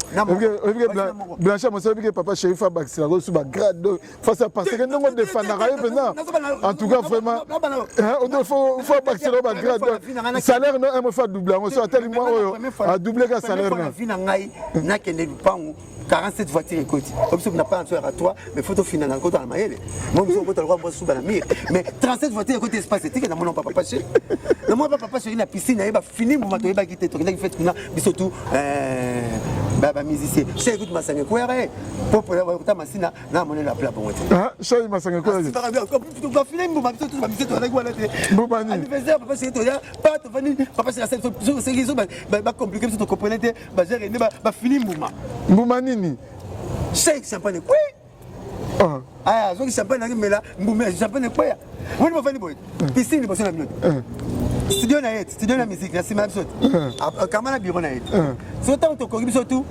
Blanchard Moussa que papa chéri fa baxila go sous ba grade face à parce que non de fandara en tout cas vraiment on faut baxila ba grade salaire non un fois doubler on soit tellement à doubler ka salaire non vie na ngai na kende lupango 47 voitures écoute comme n'a pas un soir à toi mais photo finale encore dans la maille moi je vais te le voir sous la mire mais 37 voitures écoute espace c'est que na mon papa chéri na mon papa chéri na piscine na ba fini mo mato ba quitter to qui fait kuna bisotu ba musicien chez écoute masanga ko yare pour ta masina na mon la pla bon chez masanga ko ba fini mo ba bisotu ba bisotu avec wala te bobani anniversaire papa chéri to ya pas to fini papa chéri c'est qu'ils ba compliqué bisotu comprenez ba gérer ba fini mo nini shake champagne quoi ah zo champagne na mela mbume champagne quoi woni mo fani boy piscine bo sona minute studio na musique na sima biso kamana biro na yet so tant to kogi biso tout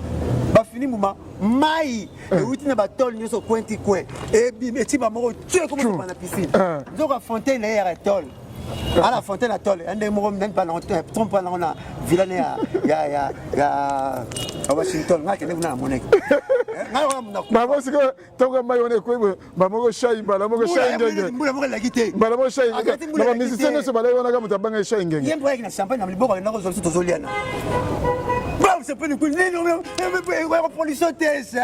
ba fini muma mai e wuti na ba tol nyoso kwenti kwe e bi meti ba moko tue comme ça na piscine zo ka fontaine na tol à la fontaine à tol ande mo même pas na trompe na na villane ya à Washington ngake ne na moneke maman c'est que tant que maillot est quoi maman chai bala maman chai ngenge mbula la quitté bala maman chai na musicien ne se bala wana kama tabanga chai ngenge yembo na champagne na liboko na ko zo tozoliana c'est pas une couille non police test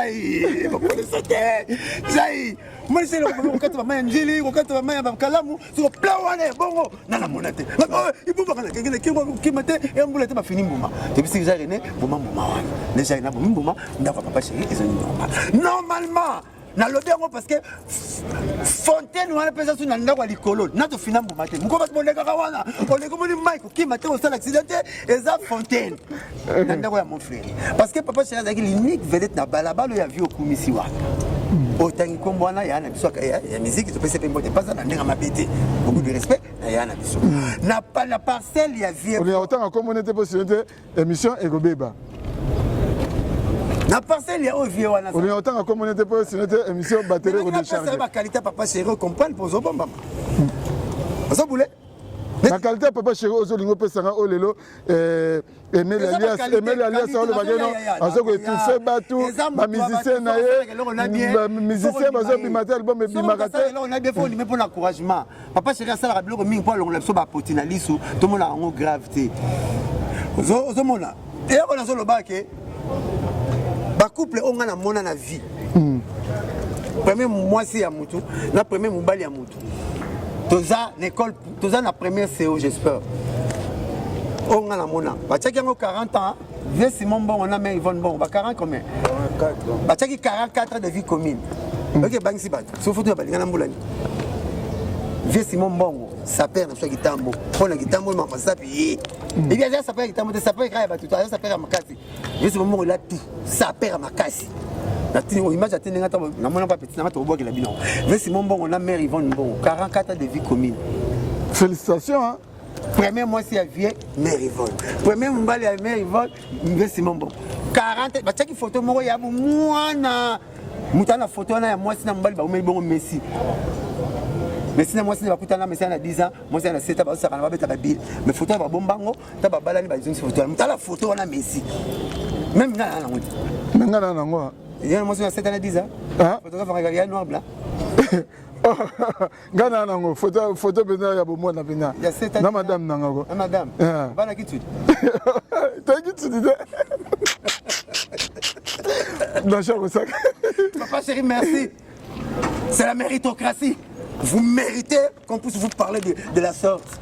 moi c'est le quand ma njili quand ma kalamu sur plan wane bongo na la monate il faut pas que qui mate et mbula te fini mbuma te bisi za rené mbuma wana ne za na mbuma ndako papa chéri ils normalement na lobengo parce que fontaine wana pesa su na ndako likolo na to fina mbuma te mko ba lega wana ole ko moni Mike ki mate au sala accidenté eza fontaine na ndako ya mon frère parce que papa chéri azaki l'unique vedette na balabalo ya vie okumisi wana otangi kombwana ya na biso ya musique to pese pembo te pas na ndenga mabete beaucoup de respect na ya na biso na pas la parcelle ya vie on est autant comme on était possibilité émission Egobeba na parcelle ya ovie wana on est autant comme on était possibilité émission batterie rechargée la qualité papa chéri comprendre pour zo bomba ça boule la qualité papa chéri ozolingo pesanga olelo Emel alias au bageno azoko étouffer batu ba musicien na ye ba musicien bazo bimata album bimaka on a des fois mais pour l'encouragement papa chéri ça la biloko mingi pour l'ongla so ba potina lisu to mona ngo gravité zo mona et on a zo lobake ba couple on na mona na vie premier moisi ya mutu na premier mobali ya mutu toza l'école toza na première CO j'espère on a la mona ba tchaki ngo 40 ans Vieux Simon Bon, on a mais Yvonne Bon, 40 combien? 44. 44 de vie commune. Ok, bang si bat. Sauf que tu as pas dit Vieux Simon Bongo, sa père n'a pas Gitambo. On a Gitambo, maman, ça paye. Et bien, ça père Gitambo, ça père Grave, tout ça père à Makasi. Vieux Simon Bongo, il a tout. Ça père à Makasi. La image a tenu à temps, n'a pas petit, n'a pas trop qu'il a bilan. Vieux Simon Bongo, on a mère Yvonne Bongo, 44 de vie commune. Félicitations, hein. Premier mois, c'est à Vieux, mère Yvonne. Premier mois, c'est à mère Yvonne, Vieux Simon Bongo. 40, bah, chaque photo, moi, il y a moi, na photo, il y a moi, c'est un bal, bah, on Messi. Mais si moi, c'est pas mais c'est 10 ans, moi, c'est 7 ans, ça va être la Bible. Mais photo, il va bombango, tu vas balader, il va photo. Tu as la photo, on a Messi. Même là, on a il y a moi, c'est 7 ans, 10 ans. Photographe, il y a noir blanc. Gana nango photo bena ya bomo na bena na madame nango na madame bana kitu t'as dit non cher ça papa chéri merci c'est la méritocratie vous méritez qu'on puisse vous parler de la sorte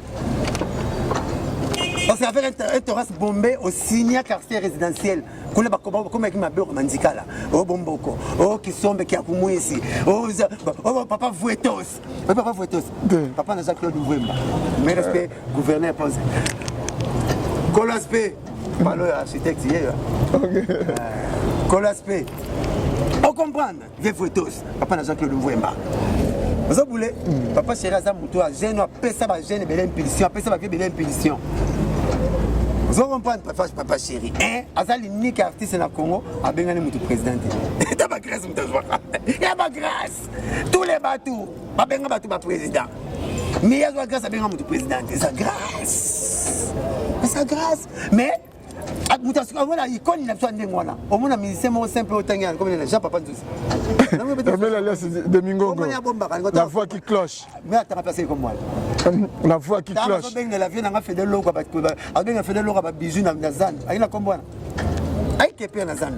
parce qu'avec un terrasse bombé au signé quartier résidentiel comme avec ma belle romantique là oh bomboko oh qui sombre qui a pour moi ici oh papa Vuetos papa Vuetos papa n'a Jacques Claude Mouemba mais respect gouverneur pose Colaspe parle architecte hier Colaspe on comprend vieux Vuetos papa n'a Jacques Claude Mouemba vous voulez papa chéri à ça moto à gêne à pesa ba gêne belle impulsion à pesa ba belle impulsion. Vous comprenez, papa chéri. Azali unique artiste dans le Congo, a bien gagné mon président. Il y a pas grâce, il y a pas grâce. Tous les bateaux, a bien gagné mon président. Mais il y a grâce à bien gagné mon président. C'est grâce. C'est grâce. Mais on a icône il a besoin de moi là. Au moins un musicien simple au Tangian comme il a Jean Papa Nzusi. Mais la laisse de Mingongo. La voix qui cloche. Mais attends passer comme moi. La voix qui cloche. Dans bien la vie on a fait de l'eau quoi a bien fait de l'eau ba bijou na zan. Aina kombo. Ai kepe na zan.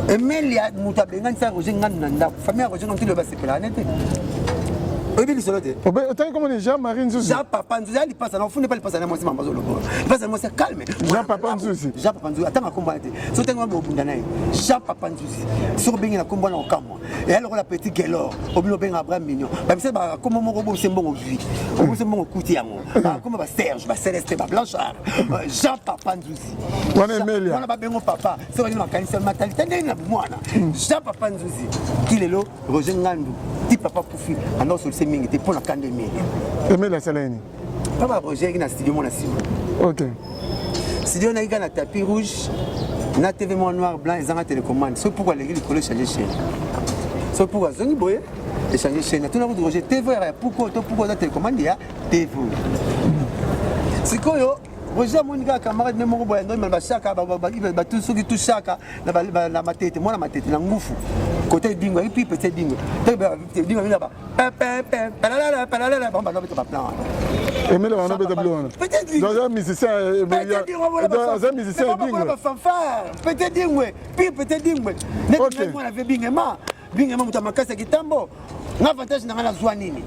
Et mais il y a muta benga ça roger ngana nda. Famille roger ngana le ba se planète. Oui, c'est l'autre. Autant comme les Jean-Marie Nzouzi. Jean-Papa Nzouzi, il passe à l'enfant, il passe à la moitié, il passe à la moitié calme. Jean-Papa Nzouzi. Jean-Papa Nzouzi, attends à combattre. Surtout un bon bundanaï. Jean-Papa Nzouzi. Sur bien, il a combattu en camon. Et alors, la petite Gélor, au milieu de Abraham Mignon. Même si, comme mon robot, c'est bon au vie. Au c'est bon au couteau. Comme Serge, Céleste, Blanchard. Jean-Papa Nzouzi. On est mêlé. On a pas bien mon papa. C'est vrai, il m'a qualifié ma qualité. Jean-Papa Nzouzi. Qui est là, Roger Ngandou. Dit papa Koufi. Alors, sur le mingi te pour la pandémie. Mais la salene. Papa Roger qui na studio mon studio. OK. Studio na na tapis rouge, na TV noir blanc et en télécommande. C'est pourquoi les collèges changer chaîne. C'est pourquoi Zoni Boye et changer chaîne. Tout le monde Roger TV pourquoi la télécommande ya TV. C'est quoi yo? Roger mon gars camarade même mon boy non mais chaka ba tout ce qui tout chaka na ma tête moi na ma tête na ngufu. Côté dingo et puis petit dingo. Dingo là-bas. Bon bah non mais pas plan. Et mais là on a pas de plan. Peut-être dans un musicien dans un musicien dingo. Peut-être dingo. Puis peut-être dingo. Net moi avait bingema. Bingema mutamakasa kitambo. L'avantage na la zwa nini.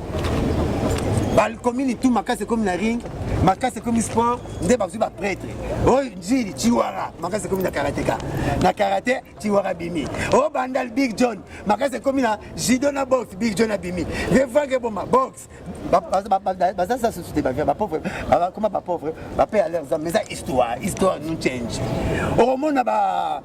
Bal commune tout makase comme na ring. Makase comme sport, ndé bazu ba prêtre. Oh njili chiwara, makase comme na karatéka. Na karaté chiwara bimi. Oh bandal Big John, makase comme na judo na boxe Big John na bimi. Ve vague bomba boxe. Baza ça société ba pauvre, comment ba pauvre, ba paix à leurs hommes, mais ça histoire nous change. Au monde ba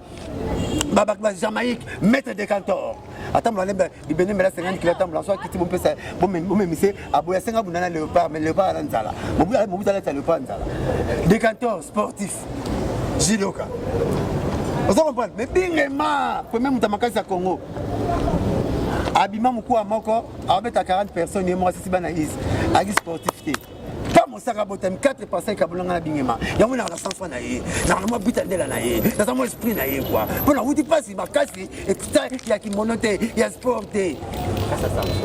Jamaïque maître de cantor. Attends moi il bené mais là 50 kg attends blanc qui bon peu ça bon monsieur aboya 50 bunana léopard mais léopard à nzala. Le panza décanteur sportif judoka vous comprenez mais bingema premier mutamakasi à Congo abima mukua moko abeta 40 personnes et moi si bana is agi sportif pas mon sac à botem 4 par 5 abulanga na bingema ya mona la sanfa na ye na moi bitandela na ye na moi esprit na ye quoi pour na wuti passe makasi et tout ça il y a qui monoté il y a sporté.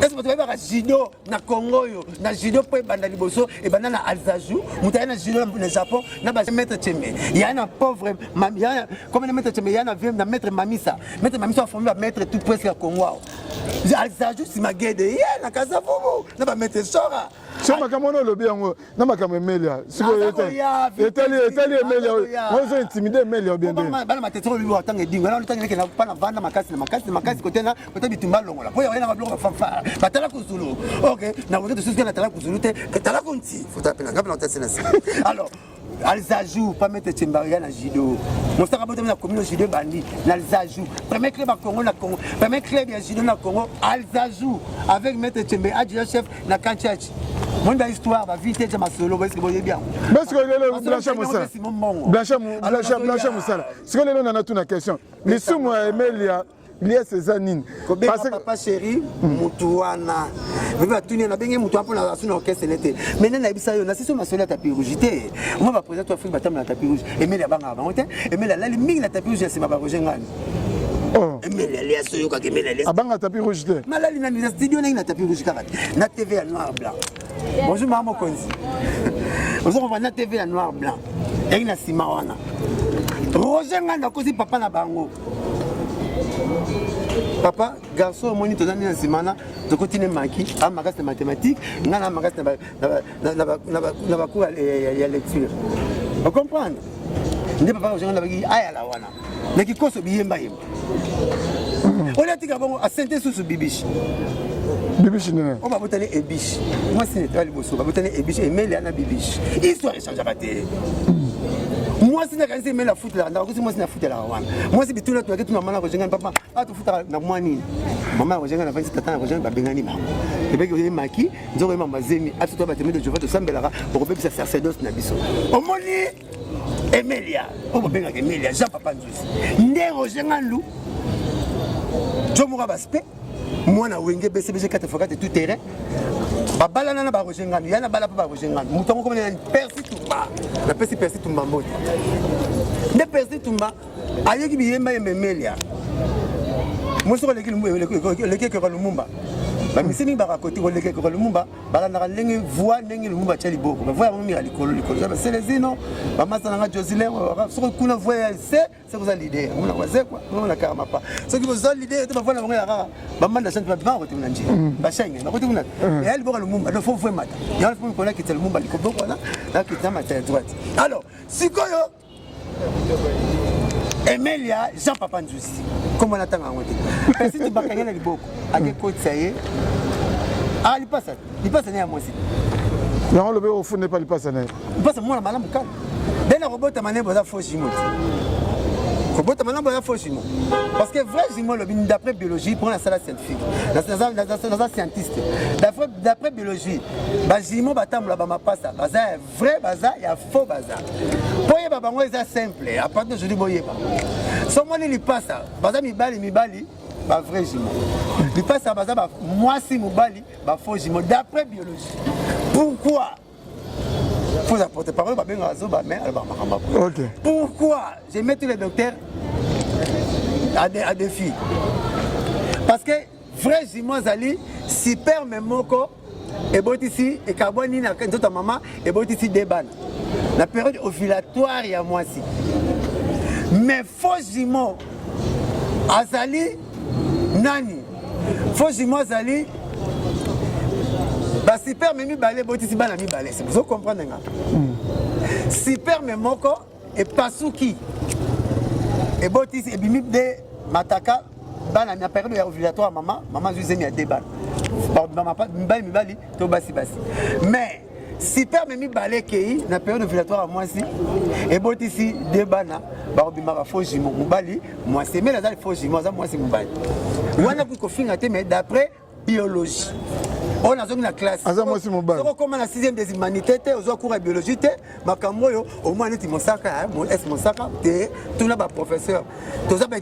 Est-ce que tu vas voir judo na Congo yo na judo po banda liboso et banda na Alzajou mutaya na judo na Japon na ba maître Chemé il y a un pauvre mamia comme le maître Chemé il y a un maître Mamisa a formé à maître tout presque à Congo Alzajou si ma guide il y a na Kasavubu na ba maître Sora so makambo no lobi yango na makambo Emelia siko etali Emelia on zo intimider Emelia bien bien bana matetero bibi watanga dingo na lutanga ke na pana vanda makasi kotena bitumba longola po ya na mablo fanfara batala kuzulu OK na wote de susika na tala kuzulu te tala konti faut taper na ngapela tetsena alors Alzajou pas mettre Tchembaria na judo mostaka bote na commune judo bandi na Alzajou premier club à Congo na Congo premier club ya judo na Congo Alzajou avec mettre Tchembe adjudant chef na Kanchachi mon dans histoire va vite de masolo parce que vous bien parce que le Blanchard Moussala c'est que le na tuna question les sumo Emelia lié Cézanine parce que papa chéri mutuana viva tunia na bengi mutu apo na suna orchestre l'été maintenant na bisa yo na siso masolo tapis rouge té on va présenter toi film batam na tapis rouge Emelia banga avant té Emelia la mingi na tapis rouge c'est ma Roger ngani Emelia les asso yo ka Emelia les abanga tapis rouge té malali na studio na tapis rouge kaka na TV à noir blanc bonjour maman Konzi on va na TV à noir blanc et na sima wana Roger ngani akosi papa na bango papa garçon moni to nani na simana to continue maki a magas de mathématiques ngana magas na ba cours ya lecture vous comprendre ndi papa je ngana bagi aya la wana mais qui koso biyemba yemba on a tika bongo a santé sous bibiche nene on va botaner ebiche moi c'est toi le bosso va botaner ebiche et Emelia na bibiche histoire échange raté. Moi si na kanisi mela foot la ndako si moi si na foot la wana moi si bituna tu na mama Roger papa a tu futa na mwani mama Roger na vansi tata na Roger ba bengani mama ebeki yo maki nzoko mama zemi a tu to ba teme de Jova to sambela ko bebisa sacerdoce na biso omoni Emelia o benga Emelia Jean papa nzusi nde Roger ngandu jomo ka baspe mwana wenge BCBG 4x4 tout terrain babala na ba Roger ngandu yana bala pa Roger ngandu mutongo comme na Percy Tumba na Percy Tumba mbote ne Percy Tumba ayeki biyemba Emelia mosoko leki ko Lumumba ba misini ba côté ko leki ko Lumumba bala na lengi voix nengi Lumumba tshali boko ba voix mumi alikolo ba Celestino ba masana nga Josilin soko kuna voix c'est vous a l'idée on a quoi quoi on a carrément pas ce qui vous a l'idée de ba voix na bonga rara ba manda chante ba ba côté nanje ba shine na côté kuna et elle boko Lumumba le faut voix mata ya faut ko la kitela Lumumba liko boko na kitama ta droite alors sikoyo Emelia Jean papa nzusi comment on attend en côté parce que tu bakanya na liboko ake côté ça y est ah il passe né à moi aussi non le au fond n'est pas il passe né il passe moi la malamu kan dena robot mané boza faux jimo robot mané boza faux jimo parce que vrai jimo le d'après biologie pour la salle scientifique dans scientiste d'après biologie ba jimo batamula ba mapasa baza vrai baza ya faux baza poye baba ngo eza simple à partir de aujourd'hui boyeba somo ni lipasa baza mibali ba vrai jimo lipasa baza ba mwasi mobali ba faux jimo d'après biologie pourquoi faut apporter parole ba benga zo ba mais ba makamba OK pourquoi je mets tous les docteurs à défi parce que vrai jimo zali super memoko et botisi et carbone na nzoto maman et botisi debana la période ovulatoire ya mwasi mais faux jumeau azali nani faux jumeau azali ba super memi balé botisi bana mi balé c'est vous comprendre nga super memoko et pasuki et botisi et bimi de mataka bana na période ovulatoire maman zuzemi a debana maman pas mi bali to basi mais super memi balé kei na période ovulatoire moi si et botisi debana ba obimaka faux jumeau mobali moi c'est mais la faux jumeau ça moi c'est mobali wana ko finga te mais d'après biologie on a zone la classe soko koma na 6e des humanités te ozo cours de biologie te makambo yo au moins neti mosaka mon est mosaka te tuna ba professeur toza ba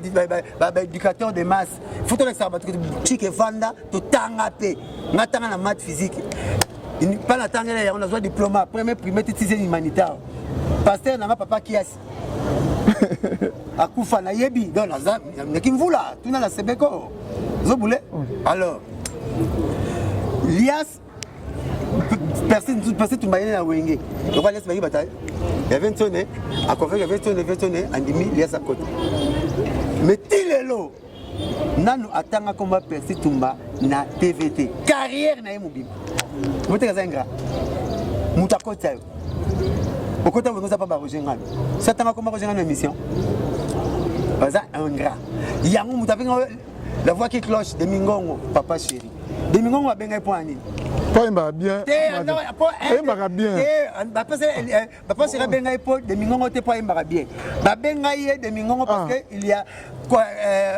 éducateur de masse faut to l'exercice chike vanda to tanga pe ngatanga na maths physique pas la tanga là on a besoin diplôme premier primaire 6e humanitaire pasteur na papa kiasi akufa na yebi donc naza nekimvula tuna la sebeko zo boule alors lias personne tu m'as na wenge donc lias bagi bataille il y avait tonné à convaincre il y avait tonné andimi lias à côté mais tilelo nanu atanga komba persi tumba na TVT carrière na yemubima Moteka za ingrat. Mutakota yo. Okota vous nous a pas barogengano. Satanga comme barogengano émission. Baza ingrat. Yango mutapinga la voix qui cloche de Mingongo, papa chéri. De Mingongo a benga point nini. Pas bien. Pas bien. Papa sera benga épaule de Mingongo te pas bien. Ba benga de Mingongo parce que il y a quoi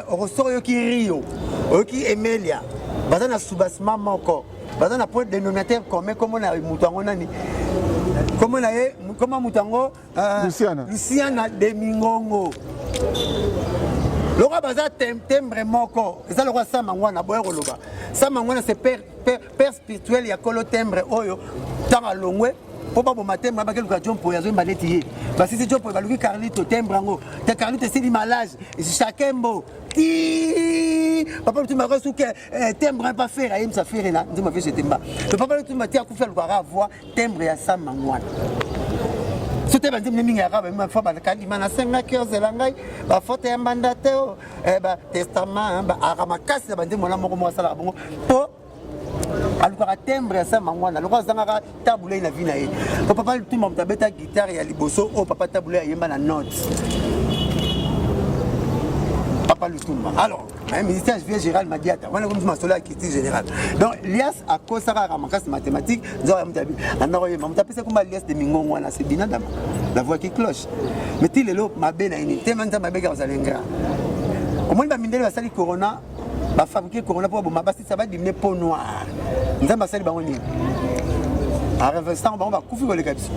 ressort qui Rio, qui Emelia. Baza na soubassement moko. Baza na point dénominateur commun comme on a mutango nani. Comment mutango Luciana de Mingongo. Le roi Baza timbre moko. Et ça le roi Samangwana boye koloba. Samangwana c'est père spirituel ya kolo timbre oyo tanga longwe po ba matin ba ke luka jompo ya zo mbaleti ye. Ba si jompo ba luki Carlito timbre ngo. Te Carlito c'est l'image et chacun beau. Papa tu m'as reçu que timbre pas faire aime ça faire là. Tu m'as fait ce timbre. Le papa tu m'as dit à coup faire le voir timbre ya Samangwana. C'était pas dit mingi arabe mais fa ba kalima na 5 kilo zelangai ba faute ya mandateo ba testament ba aramakasi ba ndimo na moko mo sala bongo po aluka timbre ya Samangwana lokwa zanga tabule na vie na ye papa tu m'as tabeta guitare ya liboso o papa tabule ya yemba na note papa Lutumba. Alors, le ministère Gérald Madiata, on a comme ma sola qui est général. Donc, l'IAS a causé ça à ma mathématique, on a appelé comme l'IAS de Mingongo, c'est bien la voix qui cloche. Mais tu le lot, ma belle, tu m'as dit ma belle Gazalenga. Au moins, il va salir Corona, va fabriquer Corona pour ma basse, ça va devenir peau noire. Nous avons salir Baroni. En réversant, on va couvrir les capsules.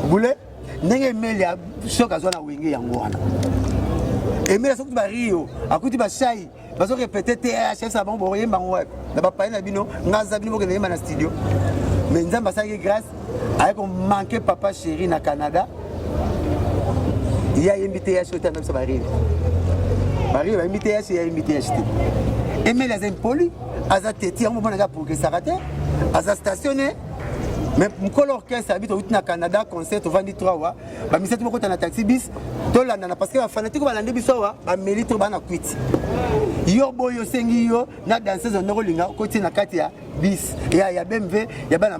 Vous voulez? N'est-ce pas les chocs à zone à Wingé Yangoana? Et mais la sorte de Rio, à côté de Chai, parce que répéter TH, ça va envoyer ma web. La papa n'a bino, n'a pas bino que les dans studio. Mais nous avons passé grâce avec on manquait papa chéri na Canada. Il y a une TH au terme ça va arriver. Marie va imiter TH, il y a une TH. Et mais les impoli, à sa tête, on va pour que ça rate, à sa stationner. Mais mon orchestre habite au Canada, concert au 23 wa, ba misé tout na taxi bis, to la na parce que fanatique ba lande biso wa, ba mérite ba na quit. Yo boyo sengi yo na danseuse on rolinga côté na kati ya bis. Ya BMW, ya ba na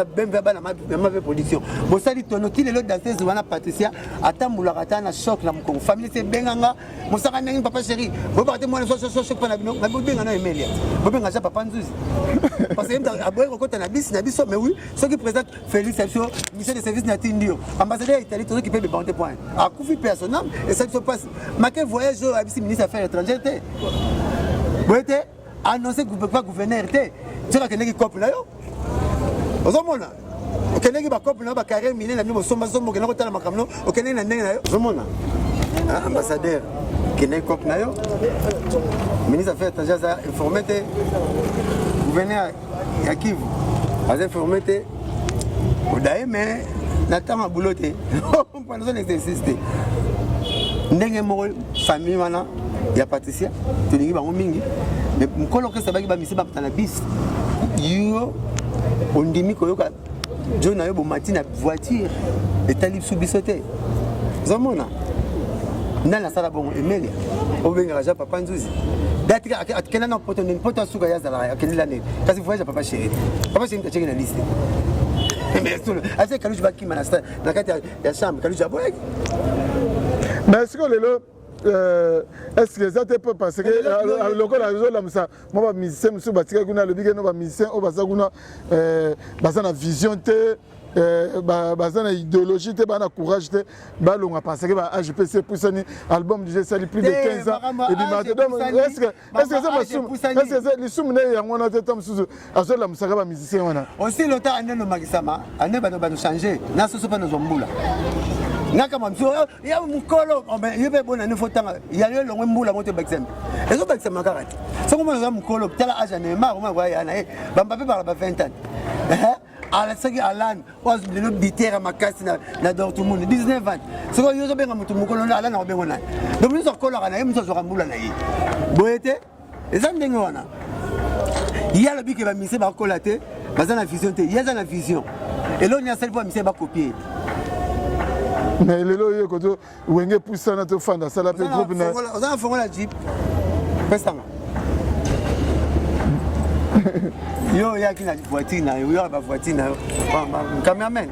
BMW ba na ma production. Bo sali tono ki le danseuse wana Patricia atambula kata na choc na mko. Famille c'est benganga, mo saka nengi papa chéri. Bo ba te mo so choc pa na bino, na bo benga na Emelia. Bo benga ja papa nzuzi. Parce que aboy ko na bis mais oui. Ce qui présente Félix Sepsio, ministre des services Natindio, ambassadeur italien, tout ce qui peut me banter point. À Koufi personnel, et ça se passe. Ma que voyage au ABC ministre des Affaires étrangères, vous êtes annoncé que vous ne pouvez pas gouverner. Tu vois qu'il y a des couples là. Vous avez dit que les couples là, carré, mille, la nuit, sommes sommes, que nous avons ma camino, aucun n'est là. Vous avez ambassadeur, qui n'est couple là. Ministre des Affaires étrangères a informé que gouverneur à Kivu. Vous informé que mais n'attends boulot te pendant son exercice ndenge mo famille wana ya Patricia tolingi bango mingi mais mkolo ke sabaki ba misi ba na bis yo ondimi koyoka jona yo bo matina voiture etali subisote zamona nana sala bongo Emelia obenga raja papa nzuzi dati atkena na poto suka ya zala akelila ne kasi voyage papa chéri tacheki na liste mais tout assez kaluji baki manasta na kati ya chambre kaluji aboy mais est-ce que est-ce que ça te peut passer que le col a besoin de ça moi musicien monsieur batika kuna le bigeno ba musicien o basa kuna basa na vision te basa na idéologie te bana courage te balonga parce que ba AGPC poussani album du sali plus de 15 ans et puis maintenant est-ce que ça masum est-ce que les soumne yango na te tam suzu aso la musaka ba musicien wana aussi longtemps aneno makisama aneba no changer na soso pa no zombula ngaka mamso ya mukolo yebe bona ne fotanga ya le longwe mbula moto baxem ezo baxem makarati soko mona za mukolo tala aja ne ma ko ma ya na bamba pe par ba 20 ans ala saki alan was le bitera makasi na Dortmund 19 ans soko yozo benga mutu mukolo na ala na bengo na donc nous soko la na muso zo mbula na yi boyete eza ndenge wana ya le bike ba mise ba kolate baza na vision te ya za na vision et là on y a celle fois mise ba copier. Mais le loyer quand tu es poussé dans ton fan, ça la fait groupe. On a fait la jeep. Yo yaki na voiture na yo ba voiture na yo. Cameraman.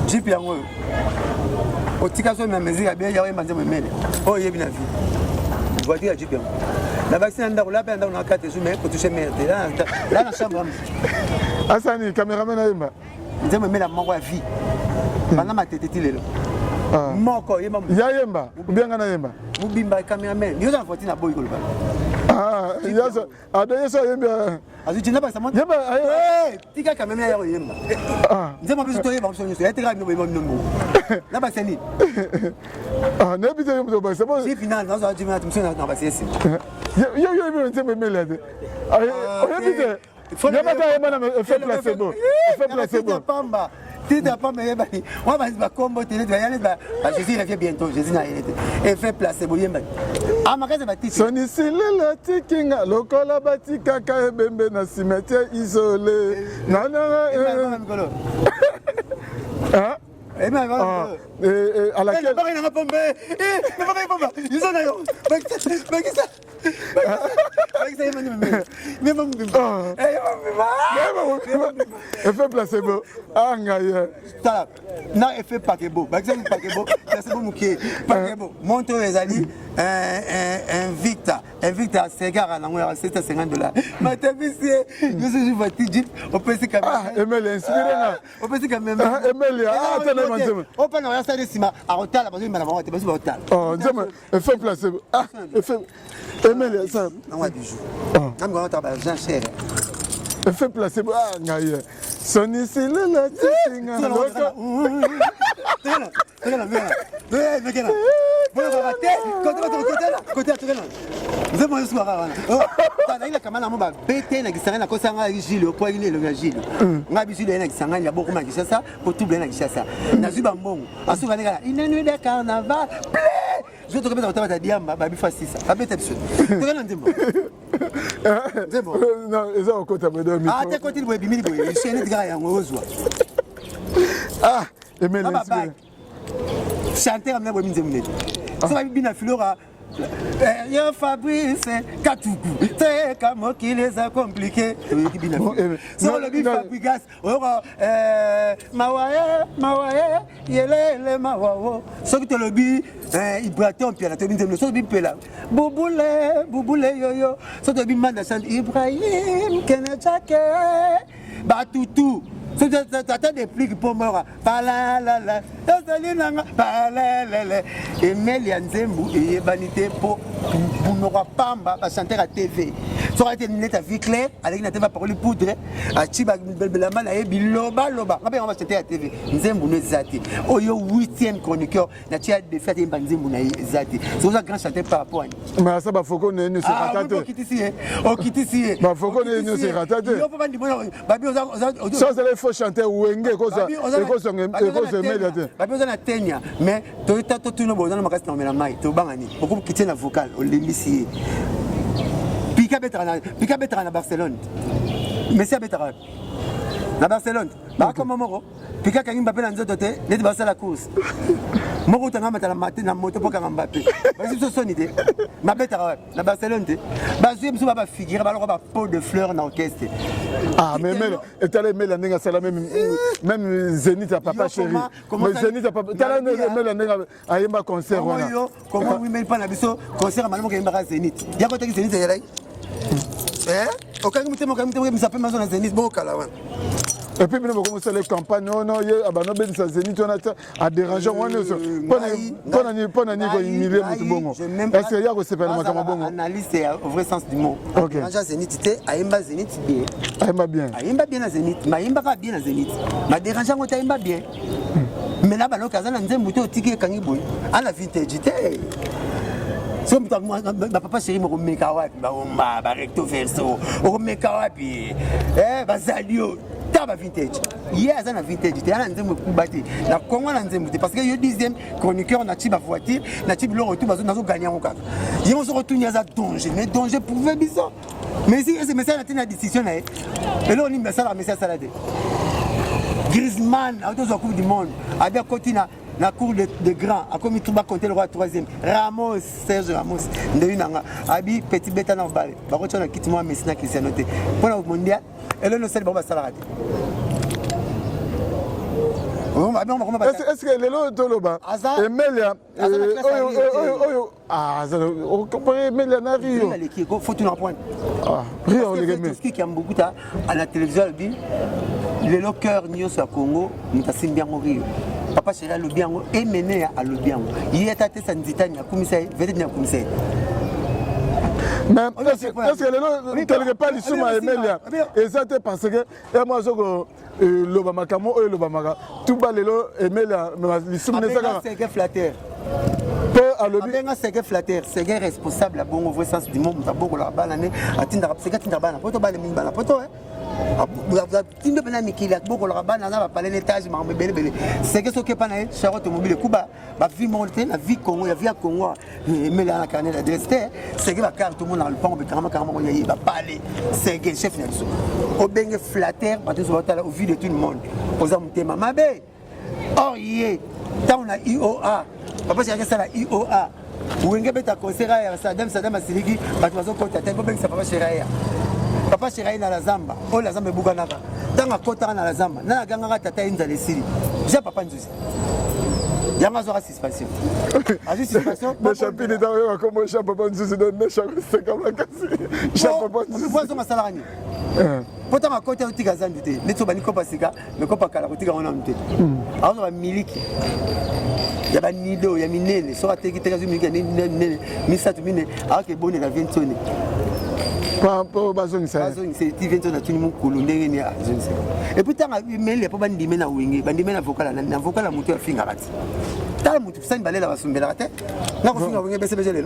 Jeep yango. Otika so na musique ya bien ya manze memele. Oh yebi na vie. Voiture ya Jeep yango. La vaccine ndako la penda na 4 jours mais pour toucher merde. Là na chambre. Asani cameraman ayemba. Nze memele moko ya vie. Bana mateteti lelo. Moko yemba. Ya yemba. Ubianga na yemba. Mubimba cameraman. Yo na voiture na boy ko ba. Yaso adoye so yemba. Azutina ba sama. Yemba tika cameraman ya yemba. Nze mo biso to yemba so nyo. Ya tika no yemba no. Na ba seni. Ne bite yemba ba sebo. Si final na so ajima tumso na ba sesi. Yo nze memele de. Bite. Yemba ta yemba na fait placebo. Fait placebo. Pamba. Tita pas mais bani on va combo télé va aller ba Jésus il vient bientôt Jésus na il et fait placer boyemba ah magaza ba titi soni silela tikinga lokola batika ka ebembe na cimetière isolé nana ah et mais à laquelle pas rien pombe mais pas pombe ils sont là yo effet placebo ngaye tala na effet paquebo exemple paquebo placebo mukie paquebo monto ezali Invicta cigare na ngwa $750 matebisi yusu jivati jeep opesi kamera emeli inspiré na opesi kamera emeli atana manzema opa na yasa desima arotala bazo mala bango te bazo otala nzema effet placebo effet emeli ça ngwa bijou ngwa ta ba Jean cher effet placebo ngaye soni silela tisinga chanter amna bomi nzemune so ba bina filora yo Fabrice Katuku te kamo kileza compliqué bina so le bi Fabrigas ora mawaye yelele mawawo so ki te le bi Ibrahim Pierre te nzemune so bi pela bubule yoyo so te bi manda chante Ibrahim kenachake batutu so t'as des pliques pour moi palalala tasalinanga palalala Emeli Nzembu et banité pour bunora pamba ba chanter à TV so été net à vie claire avec une TV parole poudre a chiba belbelama na biloba loba ngabe on va chanter à TV Nzembu no zati oyo 8e chroniqueur na tia de fête Nzembu na zati c'est ça grand chanteur par rapport mais ça ba foko ne se ratate o kitisi ba foko ne se ratate yo pas ndi bona babi ça c'est faut chanter wenge koza koza Emeli ate babi na tenya mais to tuno bona makasi na mela mai to bangani beaucoup quitter la vocale au limisi Pika betra na Barcelone Messi betra na Barcelone ba comme moko Pika kangi Mbappé na nzoto te net ba sala course moko tanga mata na matin na moto poka Mbappé ba si so sonité na betra na Barcelone te ba zui mso ba figure ba lo ba pot de fleurs na orchestre mais et Emeli ndinga sala même Zénith a papa chéri mais Zénith a papa tala Emeli ndinga ayemba concert wana comment oui mais pas na biso concert malamo ke mbaka Zénith ya ko te Zénith ya lai okangi mutemo misape mazo na Zénith bo kala wana et puis nous commencer les campagnes non abano ben ça Zénith on a dérangé on est pas ni ko humilier mutu bongo est-ce que ya ko sepela makama bongo analyste au vrai sens du mot dérangé Zénith te ayemba Zénith bien ayemba bien na Zénith mayemba ka bien na Zénith ma dérangé ngo ta ayemba bien mais là balo kazana Nzembu te otiki kangi boy ala vintage te so papa chéri mo meka wapi ba recto verso o meka wapi bazalio taba vintage yes ana vintage te ana Nzembu kubati na Congo na Nzembu te parce que yo 10e chroniqueur na tiba voiture na tiba lo retour nazo gagner en kaka yo so retourner za danger mais danger pour faire biso mais si c'est message na tina décision na et là on ça la message salade Griezmann a deux coupe du monde avec Cotina la cour de grand, a commis tout bas compter le roi troisième. Ramos, Serge Ramos, Ndeunanga, Abi, petit bêta dans le bal. Par contre, on a quitté moi, Messina qui s'est noté. Pour le mondial, et là, nous sommes bon, ça l'a raté. Est-ce que les lots de l'Oba, Emelia, vous comprenez Emelia Nario? Il faut tout en prendre. Rio, les gars. Ce qui a beaucoup à la télévision, le cœur Nios à Congo, nous avons bien mourir. Papa chéri le bien et mené à le bien. Il est à tête sanitaire, commissaire, vétérinaire commissaire. Mais est-ce que les lots, quelque part, ils sont à Emelia. Et ça, c'est parce que moi, je le Bamakamo et le Bamaka. Tout bas les lots, Emelia, ils sont c'est flatteur. C'est flatteur, c'est responsable à bon au sens du monde, à beaucoup la banane, à Tindra, c'est qu'à Tindra, poto bas les mines, la poto, vous avez Tindra Banani qui a beaucoup la banane, va parler l'étage, mais belle. C'est que ce qui est pas naïf, Charlotte Mobile Cuba, la vie montée, la vie Congo, la vie à Congo, mais la carnet de l'Est, c'est que la carte, tout le monde dans le pont, mais carrément, il va parler, c'est que le chef Nelson. Au bengue flatteur, au vu de tout le monde, aux hommes de Mamabé. Or, il est, tant on a IOA. Papa c'est ça la IOA. Où est-ce que tu as conseillé à Saddam Asiligi, parce que tu as dit que papa chéri. Papa chéri na la Zamba. Oh la Zamba buganaka. Dans la côte na la Zamba. Na la ganga tata inza les Siri. J'ai papa nzuzi. Yanga zora suspension. Azu suspension. Le chapitre dans comment j'ai papa nzuzi dans ne chaque c'est comme la casse. J'ai papa nzuzi. Pourquoi son masalani? Pourtant à côté uti gazandité. Ne to bani ko pasika, mais ko pakala uti ga on amté. Alors va miliki. Il y a des nido, il y a des minés, il y a des minés, alors que bon, il y a 20 tonnes. Pas besoin ça. C'est 20 tonnes, tout le monde coule, et puis, il y a pas de dimé na wingé, de dimé na vocal, na vocal à moteur fingarat. T'as le moteur, ça, il balai la vassum belate. N'a pas fini à wingé, baissé belé.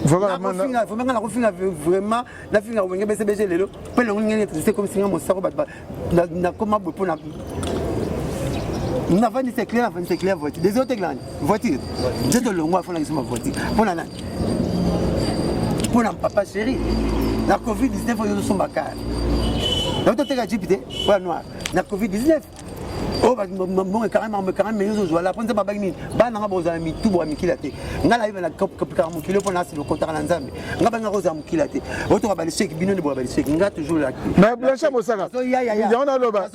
Voilà, il faut maintenant refinir vraiment, la fin à wingé, baissé belé. Puis, c'est comme si on s'en n'a comment pour la. Nous avons dit c'est clair voiture. Des autres voitures. Je te le vois, il faut la voiture. Pour un papa chéri, la Covid-19, il faut que son bacar. La autre est agité, voilà noir. La Covid-19. Oh, bon, carrément, mais je joue à la pointe de ma bague. Bah, n'a pas besoin de tout pour m'équilater. N'a pas la cop pour kilo pour le compteur en ensemble. N'a pas besoin de m'équilater. Autre va le chèque, bino de bois, le chèque. N'a toujours la. Mais Blanchard Mossara. Il y a le bas.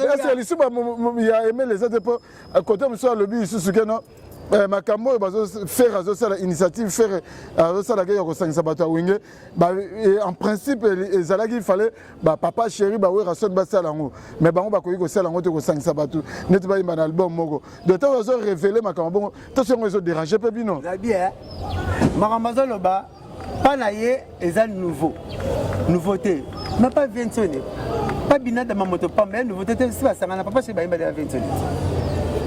Il y a aimé les autres pour à côté de ça, le but, c'est ce que non. Makambo faire l'initiative faire la guerre au 5 sabato wingé en principe il fallait papa chéri ouais rason basa lango mais on va ko sala ngo to 5 sabato net ba un album moko de temps ils ont révélé Makambo to sont ils ont dérangé peu bino la bien Makambo loba pas naie est nouveauté mais pas 20 sonné pas bina de ma moto pas mais nouveauté c'est pas ça na papa c'est ba 20 sonné.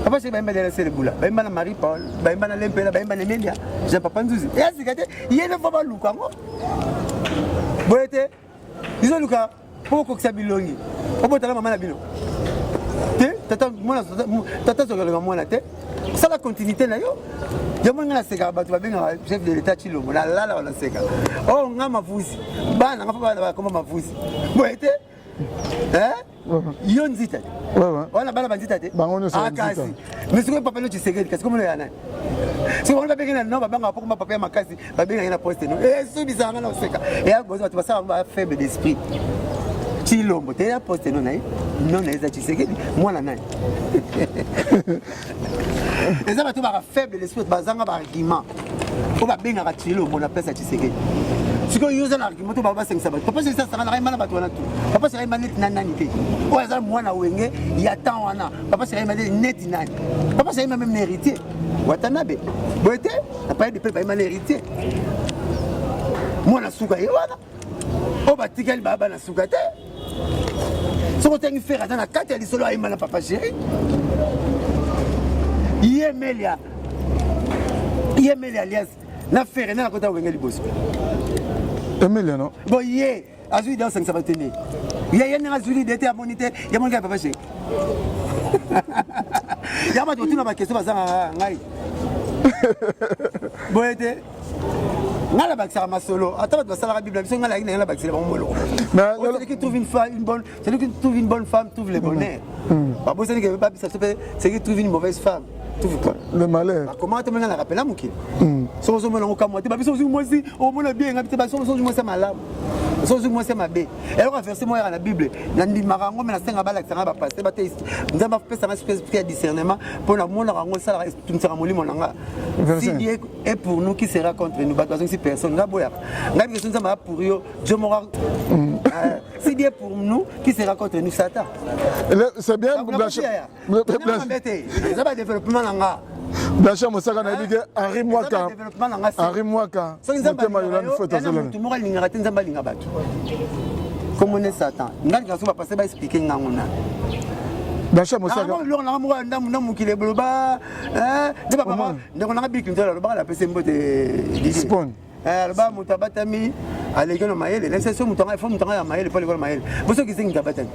Papa c'est baimba de la boula, baimba na Marie-Paul, baimba na Lempela, baimba na Melia, j'ai papa nzuzi. Et azikate, il y a une fois luka ngo. Boyete, ils ont luka pour ko sabilongi. Obo tala mama na bino. Tata mona tata zoga mona te. Ça la continuité na yo. Yamwe ngana seka batu babenga chef de l'état Chilombo, la wala seka. Oh ngama vusi. Bana ngapa bana koma mavusi. Boyete Yon zita. On a bala bandita te. Ah kasi. Mais ce que papa no tshisekedi kasi comme le yana. Si on va pegar non baba ngapoko ma papa makasi, baba ngana poste no. So bizanga na oseka. Et a gozo tu basa ba faible d'esprit. Chilombo te ya poste no nai. Non eza tshisekedi mwana nani. Et ça va tu ba faible d'esprit bazanga ba argument. On va benga Chilombo na pesa tshisekedi. Si vous avez un argument, vous avez 5 sabbats. Papa, c'est ça, ça n'a rien à voir. Papa, c'est rien à nananité. Ou est-ce que moi, il y a tant de papa, c'est rien à net. Papa, c'est même héritier. Watanabe. Vous êtes pas de peuple, il héritier. Moi, je suis souga. Oh, bah, tigal baba na souga. Si vous avez fait dans la carte, il y a des solos à papa chéri. Yemelia alias. Na faire na kota wenga liboso. Emilia non. Bon yé, azui dans 5 sabatene. Yé na azui d'été à moniter, ya mon gars papa chéri. Ya ma tu na ba question bazanga ngai. Boyete. ngala bakisaka masolo ata bato basalaka bible biso ngala yaki na ngala bakisela bango moloko celui qui trouve une femme celui qui trouve une bonne femme trouve le bonheur babosani ke babisa sope celui qui trouve une mauvaise femme trouve quoi le malheur comment te menga na rappela mukili so so mona ngoka moite babiso zo moisi o mona bien ngabite ba so so moisa malamu so so moisa mabe alors verset moi na bible na ndimaka ngo mena senga balakisanga ba pasteur ba te nzamba pesa na espèce de discernement pour na mona ngo sala tumsaka molimo nanga si Dieu est pour nous qui sera contre nous bato si personne ngaboya ngabi question nzamba pour yo Dieu mora si Dieu est pour nous qui sera contre nous Satan c'est bien développement nanga Blanchard Mosaka na dit que Henri Mwaka motema yolani photo zolani tout moral linga raté nzamba linga bato comme on est Satan ngani kaso ba passer ba expliquer ngangona Blanchard Mosaka lo na mo ndamu na mukile boloba de papa ndeko na biki nzala ba la pese mbote spawn ba mutabatami alege no mayele laisse so mutanga fo mutanga ya mayele pole ko mayele boso kizingi tabatami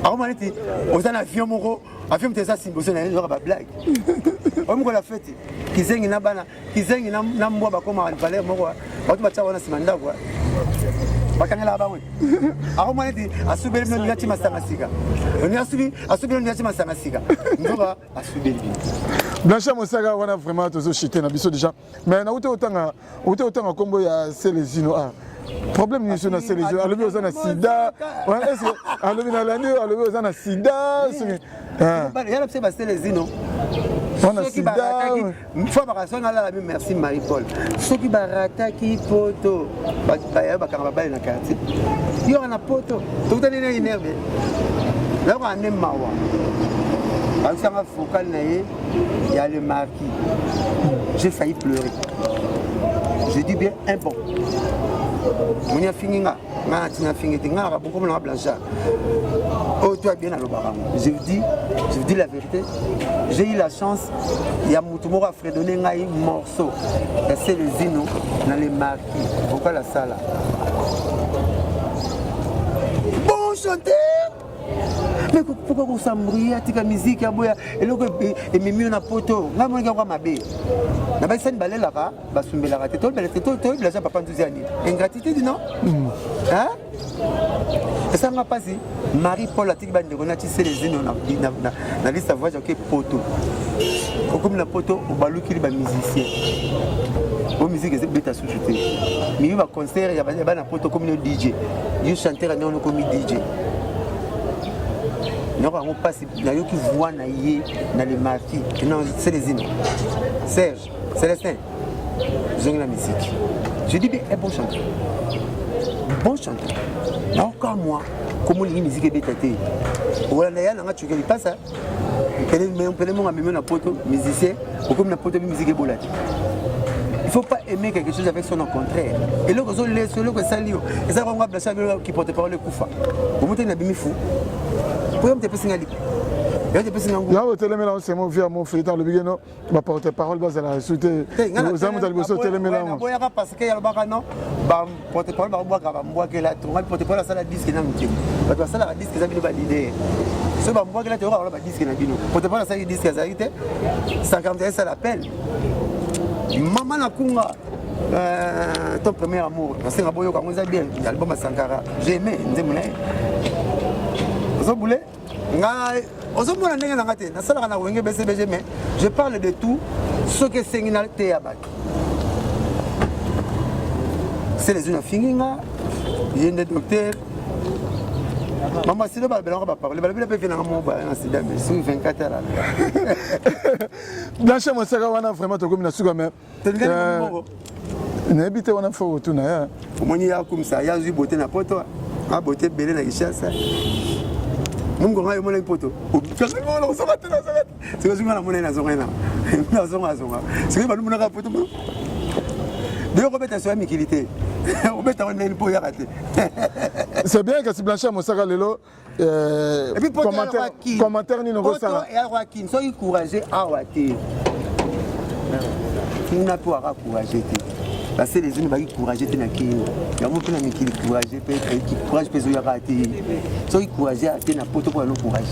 akomaniti osana avion moko avion tesa simbo so na yo ba blague omko la fête kizingi na bana kizingi na mbwa bakoma valer moko watu bacha wana simanda kwa bakangela bawe akomaniti asubeli no nyati masanga sika oni asubeli no nyati masanga sika ndoba asubeli Blanchard Mosaka wana vraiment tozo chiter na biso déjà mais na utanga kombo ya Selezino problème ni sur na Selezino alobi ozana sida est-ce que alobi na landi alobi ozana sida ya la pse Selezino on a sida fois bakasonga la merci Marie Paul soki barataki poto bakanga babali na quartier yo na poto tokutani na énervé là on a mawa Ansanga focal naé, il y a le marquis. J'ai failli pleurer. Je dis bien un bon. On y a fini là, on a fini là, beaucoup de Blanchard. Oh, toi bien à l'Obaram. Je vous dis la vérité. J'ai eu la chance, il y a Moutoumoro à fredonner un morceau. Et c'est le Zino dans les marquis. Pourquoi la salle? Bon chanteur! Mais pourquoi vous s'embrouillez avec la musique et le mimi na poto nga mona kwa mabe na ba sani balela ka basumbela ka teto bela teto to bila papa ntuziani ingratitude non hein ça m'a passé Marie Paul atiki ba ndeko na tise les zino na liste voyage que poto comme na poto obaluki ba musicien au musique c'est beta sous-chuté mais il va concert ya ba na poto comme DJ you chanteur non comme DJ. Nous avons passé qui voit dans les marquis. Non, c'est les îles. Serge, Célestin, j'aime la musique. Je dis bien un bon chanteur. Bon chanteur. Non, comme moi, comme la musique est bétatée. Voilà, tu pas ça. On peut même un poteau musicien, ou comme un poteau musique est bolade. Il ne faut pas aimer quelque chose avec son contraire. Et là, vous avez le salio. Et ça, on va blesser qui porte parole le koufa. Vous mettez un abîme fou. Pourquoi vous êtes là? Là, vous êtes là, c'est mon vieux, mon frère, dans le bigueno, ma porte-parole, vous allez sauter. Vous avez vous sauter les mélanges. Parce qu'il y a le barano, porte-parole, la porte-parole, ça la disque, ça la disque, ça a l'idée. Ce bambou qui est là, tu auras la disque, porte-parole, ça disque, ça a été 51, ça l'appelle. Maman la kunga. Ton premier amour, parce que Raboyo, quand vous avez bien, l'album à Sankara, j'ai aimé, je parle de tout ce que c'est une théâtre. C'est les unes finies, il y a des docteurs. Maman, si le balbé, on va parler. Le balbé peut faire un mot, mais c'est 24 heures. Blanchard Mosaka, on a vraiment comme une souga, mais. N'habitez on a fait au tournoi. Au moins, il y a comme ça, il y a eu beauté na poto, a beauté belle na richesse. Nous avons eu un poteau. C'est que je suis allé à Zona. C'est que nous avons un poteau. D'ailleurs, on met un mikilité. On met un pot à rater. C'est bien que si Blanchard Mosaka Lelo. Et puis, commentaire ni nous ça. Et alors, qui soyez courageux à rater. Il n'a pas à courager. Parce que les gens qui couragent, ils ont qui couragent, qui couragent, ils ont raté. Soyez courageux à rater, n'a pas de courage.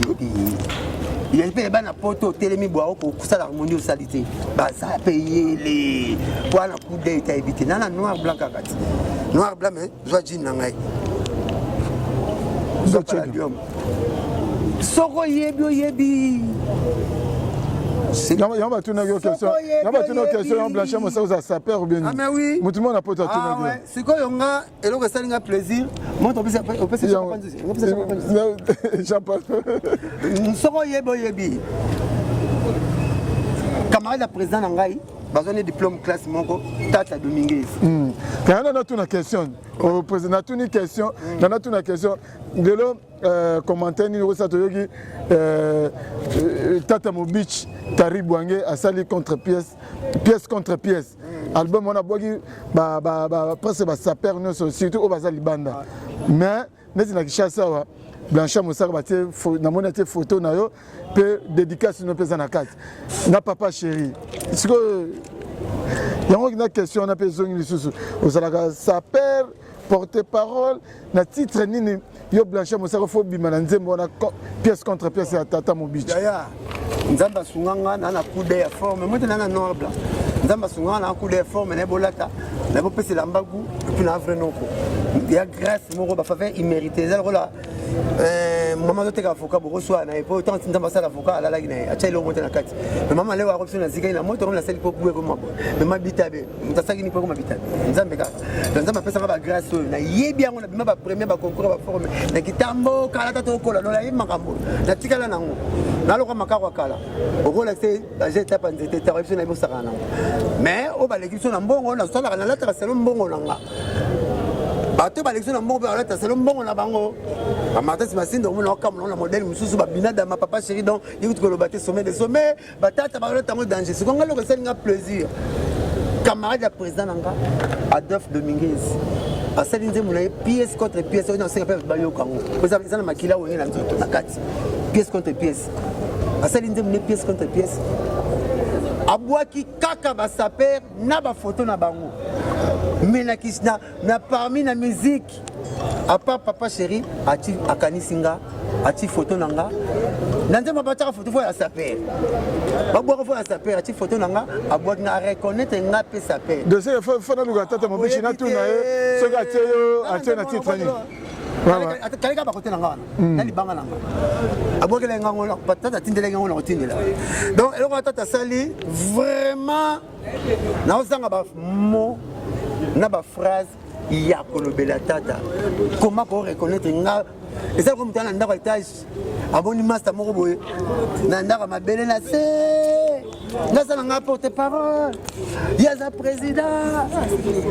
il y a des bana poto telemi boa ko kusala harmonie au salité ba ça payer les pour la coup d'état éviter nana noir blanc kakati noir blanc mais joie jean nangai soko yebi Il y a une question. Il y a une question. Blanchard, ça sapeur ou bien? Ah, mais oui. Tout le monde a pas de temps. Ah, ouais. C'est quoi, on a, et là, ça a plaisir. Moi, on peut se Jean-Paul. Nous sommes yebi. Camarade la président Nangaï, besoin de diplôme classe Mongo, Tata Dominguez. Quand on a une question, au président, une question, on a une question. De là, commentaire, nous avons Tata Mobich, Taribouangé, a sali contre pièce, pièce contre pièce. Album, on a boigi, presque saper, surtout au Bazali Banda. Mais, nous avons chassé, Blanchard Moussar, nous avons été photo, nous avons dédicace sur nos personnes à 4. Na papa chéri. Est-ce que il y a une question, on a besoin de sous. Sa père porte-parole, na titre nini yo Blanchard Moussar faut bimana nzembo na pièce contre pièce à Tata Mobich. Yaya. Nzamba sunganga na coup de forme, moi na noir blanc. Nzamba sunganga na coup de forme na bolata. Na bo pese lambagu puis na vrai noko. Il y a grâce mon ba faveur il mérite ça là. Maman doit être avocat pour reçoit na pas autant nzamba ça l'avocat la gina acha ile monte na kati. Mais maman leo aroption na zika ina moto na sali pour pouvoir comme moi. Mais ma bitabe, mtasaki ni pour comme bitabe. Nzamba ka. Nzamba pesa ba grâce na yebi yango na bima ba premier ba concours ba forme. Na kitambo kala tato kola no la makambo. Na tikala nango. Na loka makaro kala. Au rôle c'est j'ai tapé nzete ta option na bosaka nango. Mais au ba l'équipe na mbongo na sala na la tra salon mbongo nanga. Bato ba l'élection na mbongo ba la salon mbongo na bango. Amata si masinde on a comme on modèle mususu ba binada ma papa chéri donc il faut que le bateau sommet des sommets batata ba la tango danger. C'est qu'on a le ça plaisir. Camarade de président nanga Adolphe Dominguez. A celle de mon pièce contre pièce on a cinq pièces ba yo kango. Vous savez ça na makila on est na nzoto na kati. Pièce contre pièce. A celle de mon pièce contre pièce. Abouaki kaka ba saper na ba photo na bango. Mais na parmi la musique à part papa chéri ati akanisinga ati photo nanga nande mabata photo fo ya saper babwa fo ya saper ati photo nanga abwa na reconnaître nga pe saper de ce faut na luga tata Mobichi na tuna ye so ga teyo ati na titre ni kaleka ba côté nanga na libanga nanga abwa ke nga ngolo patata tindele nga ngolo tindela donc eloko tata sali vraiment na osanga ba mo na ba phrase ya kolobela tata comment pour reconnaître nga et ça comme tana ndako étage aboni master moko boye na ndako mabele na se ngasa nga porte parole ya za président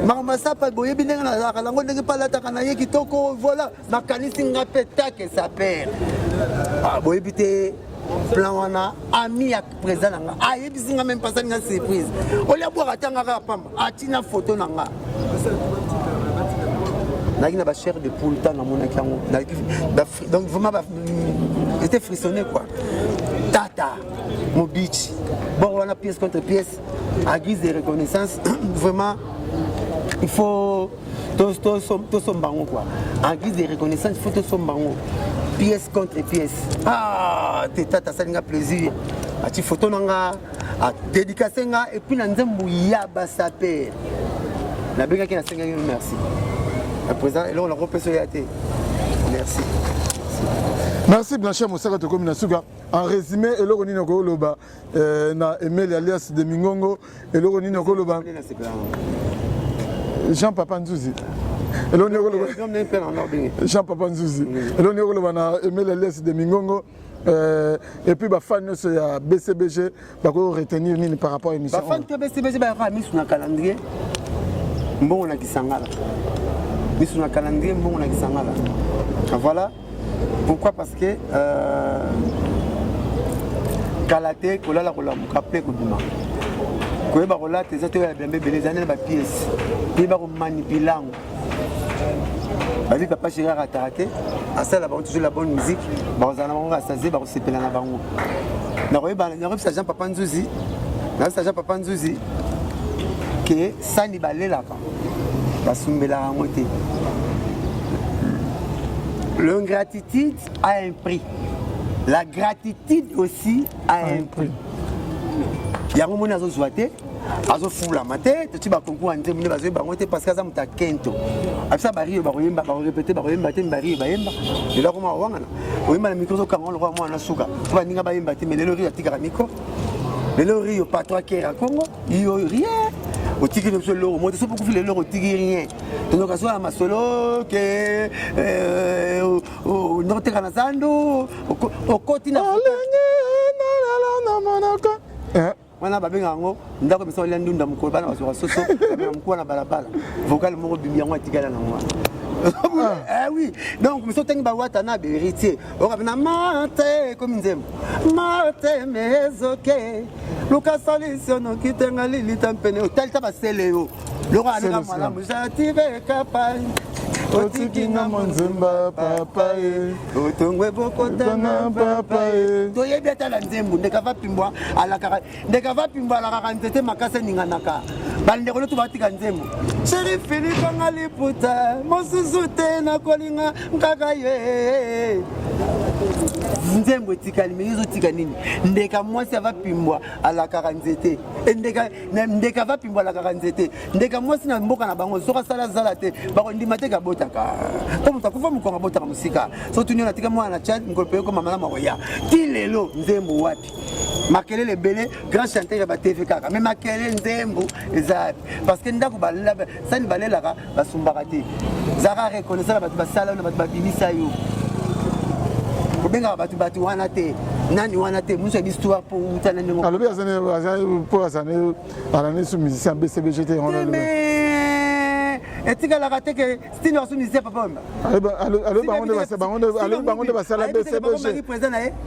mama sapa boye binenga na kala ngo ndenge pala takana ye kitoko voilà makanisi nga petake sa père boye bité plan wana ami ya président nanga ayebisi nga même pas ça nga surprise olia boire tanga ka pamba atina photo nanga nagi na ba chair de poule tant na monaki yango donc vraiment j'étais frissonné quoi Tata Mobich bon on a pièce contre pièce à guise de reconnaissance vraiment il faut tout sombango quoi en guise de reconnaissance il faut tout sombango pièce contre pièce ah Tata ça nga plaisir a ti photo nanga a dédicacé nga et puis na nzembu ya ba saper na benga ki na senga merci à présent et là on a repéré merci merci Blanchard Moussar to comme na suga en résumé et là on ni ko loba na Emile alias de Mingongo et là on ni ko loba Jean Papa Nzuzi et là on ni ko loba Jean Papa Nzuzi et là on ni ko loba na Emile alias de Mingongo et puis ba fan c'est à BCBG ba ko retenir ni par rapport à émission ba fan de BCBG ba ra mis sur na calendrier mbongo na kisangala mis sur na calendrier mbongo na kisangala voilà pourquoi parce que kalaté kolala kolamuka pe kobima koyeba kolata eza to ya bembe belé zanela ba pièce pe ba ko manipulango babi papa chéri raté à ça là toujours la bonne musique ba ozana bango asaze ba ko sepela na bango na koyeba na Jean Papa Nzuzi na Jean Papa Nzuzi que sani balelaka basumbela yango te l'ingratitude a un prix la gratitude aussi a un prix. Yango moni azozwa te azofulama te toti bakoncours ya nzembo nde bazwi bango te parce que aza moto akento abisa bario bakoyemba bakorepete bakoyemba te bario bayemba lelo akoma wangana oyemba na mikro ozokanga lokwa mwana suka po baninga bayemba te mais lelo rio atikaka mikro lelo rio patron akera congo yo rien otiki biso loro moto so pokufi lelo otiki rien tonoka so ya masolo ke ndokoteka na zandu okoti na wana babenga yango ndako miso ya ndunda mukolo bana basoka soso mukolo na balabala vocal moko bimi yango atikala na moi oui donc miso tengi ba wata na héritier okabina mate comme nzembo mate mezoke luka solution kitenga lilita mpene hotel ta basele yo loko alika malamu jatibe kapai otiki na monzemba papa otongwe bokotana papa toyebi ata la nzembo ndeka va pimbwa alaka nzete makasa ninganaka balindeko lotu batika nzembo chéri Philippe ngaliputa mosusu te na kolinga nkaka ye nzembo etikali me ezotika nini ndeka mwasi ava pimbwa alakaka nzete ndeka va pimbwa alakaka nzete ndeka mwasi na mboka na bango soka sala zala te bakondima te kabotaka po moto akufa mokongo abotaka mosika so tunio natika mwana na Tchad ngolo pe ko mama makoya ti lelo nzembo wapi makelele ebele grand chanteur ya batv kaka mais makelele nzembo eza parce que ndako balela sani balelaka basumbaka te zaka reconnaissance bato basala na bato babimisa yo benga batu wana te nani wana te muso histoire pour utana ndngo alobi azane pour azane alane sous musicien BCBGT on mais etika la raté que style sous musicien papa alobi bangonde basala BCBG